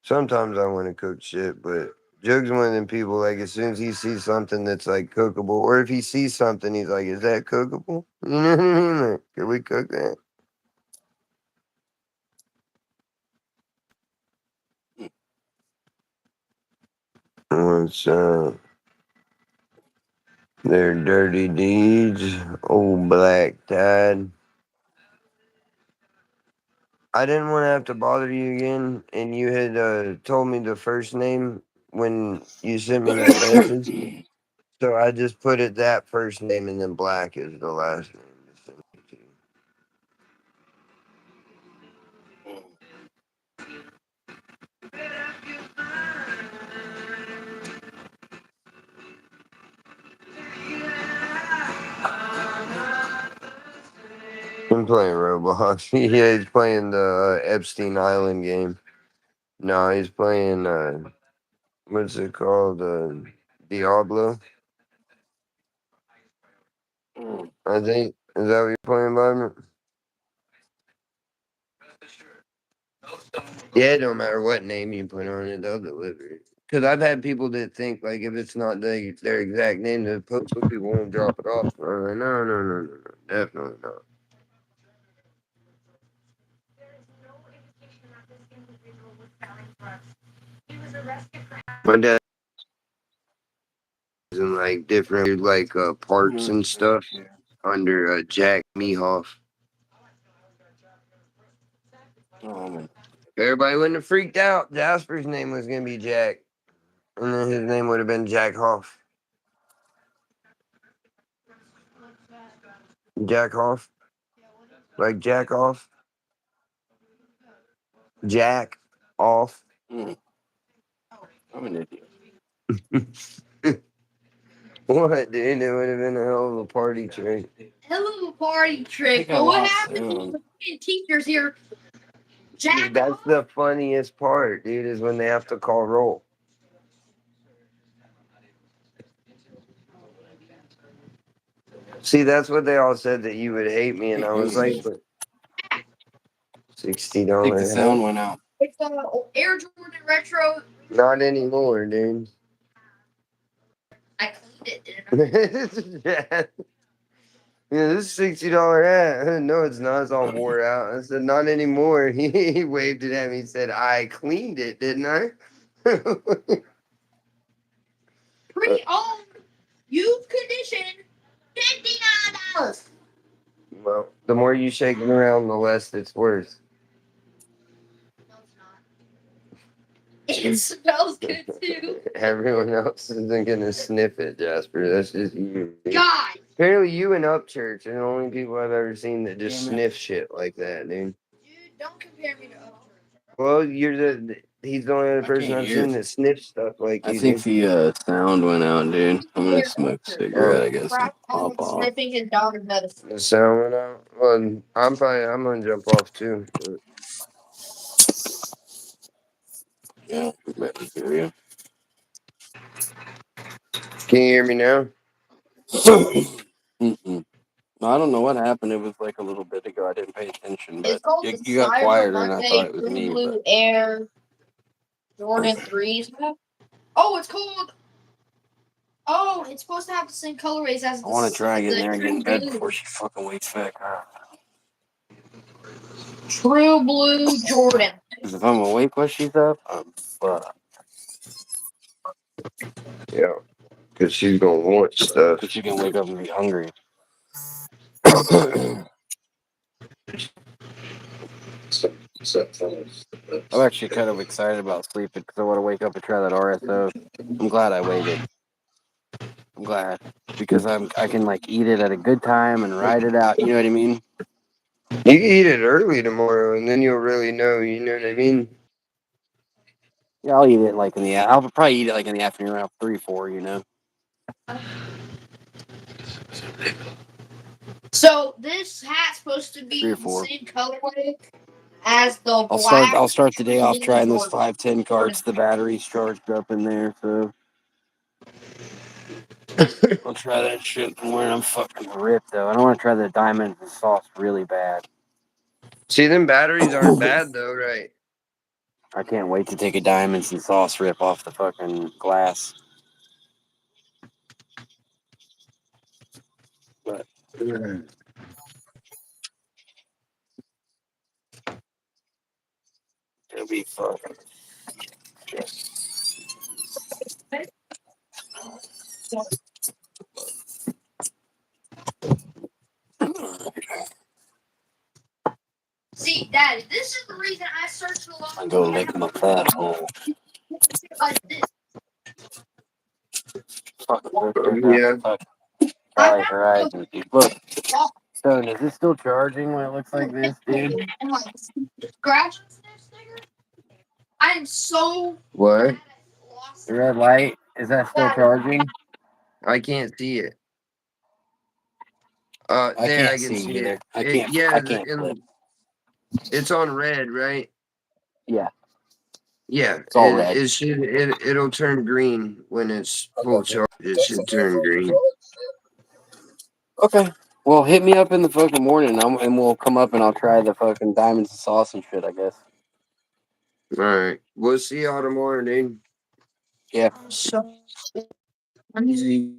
sometimes I want to cook shit, but Jug's one of them people. Like as soon as he sees something that's like cookable, or if he sees something, he's like, "Is that cookable?" You know what I mean? Like, can we cook that? What's their dirty deeds? Old black tide. I didn't want to have to bother you again, and you had told me the first name when you sent me that message. So I just put it that first name, and then Black is the last name to send it to you. I'm playing Roblox. Yeah, he's playing the Epstein Island game. No, he's playing what's it called? Diablo. I think is that what you're playing, Byron? Yeah, it don't matter what name you put on it, they'll deliver it. Because I've had people that think like if it's not their exact name, the postal people won't drop it off. I'm like, no, definitely not. My dad is in like different like parts and stuff under Jack Mehoff. Everybody wouldn't have freaked out. Jasper's name was gonna be Jack, and then his name would have been Jack Hoff. Jack Hoff, like Jack off. Jack off. I'm an idiot. What, dude? It would have been a hell of a party trick. Hell of a party trick. I But what lost happened sound. when the fucking teachers here? Jack That's off? the funniest part, dude, is when they have to call roll. See, that's what they all said that you would hate me, and I was like, but I think the $60. sound went out. It's Air Jordan Retro. Not anymore, dude. I cleaned it, didn't I? Yeah. Yeah, this $60 hat. No, it's not. It's all wore out. I said, not anymore. He waved it at me. He said, I cleaned it, didn't I? Pre-owned, used condition, $59. Well, the more you shake it around, the less it's worth. No, it's not. It smells good too. Everyone else isn't gonna sniff it, Jasper. That's just you. God. Apparently, you and Upchurch are the only people I've ever seen that just Damn it. sniff shit like that, dude. Dude, don't compare me to Upchurch. Well, he's the only other I person can't I've hear. seen that sniffs stuff like I you think do. the sound went out, dude. I'm gonna Here, smoke a Upchurch. cigarette, I guess. Crap Pop off. sniffing his daughter's medicine. The sound went out. Well, I'm gonna jump off too. Yeah, let me hear you. Can you hear me now? Mm-mm. I don't know what happened. It was like a little bit ago. I didn't pay attention, but It's called the you got Cyber quieter, and I Monday thought it was True me. Blue But Air Jordan 3s. Oh, it's called. Oh, it's supposed to have the same colorways as I want to try getting there and get in True bed Blue. before she fucking wakes back up. True Blue Jordan. Because if I'm awake while she's up, I'm fucked. Yeah, because she's gonna want stuff. Because she can wake up and be hungry. I'm actually kind of excited about sleeping because I want to wake up and try that RSO. I'm glad I waited. I'm glad because I can like eat it at a good time and ride it out. You know what I mean? You can eat it early tomorrow, and then you'll really know. You know what I mean? Yeah, I'll eat it like I'll probably eat it like in the afternoon around 3, 4. You know. So this hat's supposed to be 3 or the 4. same colorway as the I'll start the day off True trying those Jordan. 510 carts. The battery's charged up in there, so I'll try that shit when I'm fucking ripped though. I don't want to try the diamonds and sauce really bad. See, them batteries aren't bad though, right? I can't wait to take a diamonds and sauce rip off the fucking glass. But it'll be fucking just. See, Daddy, this is the reason I searched the I go lick my fat hole. like this. Yeah. Valley Horizon, dude. Look, Stone, is it still charging when it looks like this, dude? And like scratches this nigga. I am so What? lost. The red light, is that still charging? I can't see it. I There, can't I can see see either. it. I can't. Yeah, I can't flip. it's on red, right? Yeah, Yeah, it's all red. it'll turn green when it's full charge. It should turn green. Okay. Well, hit me up in the fucking morning, and we'll come up and I'll try the fucking diamonds and sauce and shit, I guess. All right, we'll see y'all tomorrow, dude. Yeah. So easy.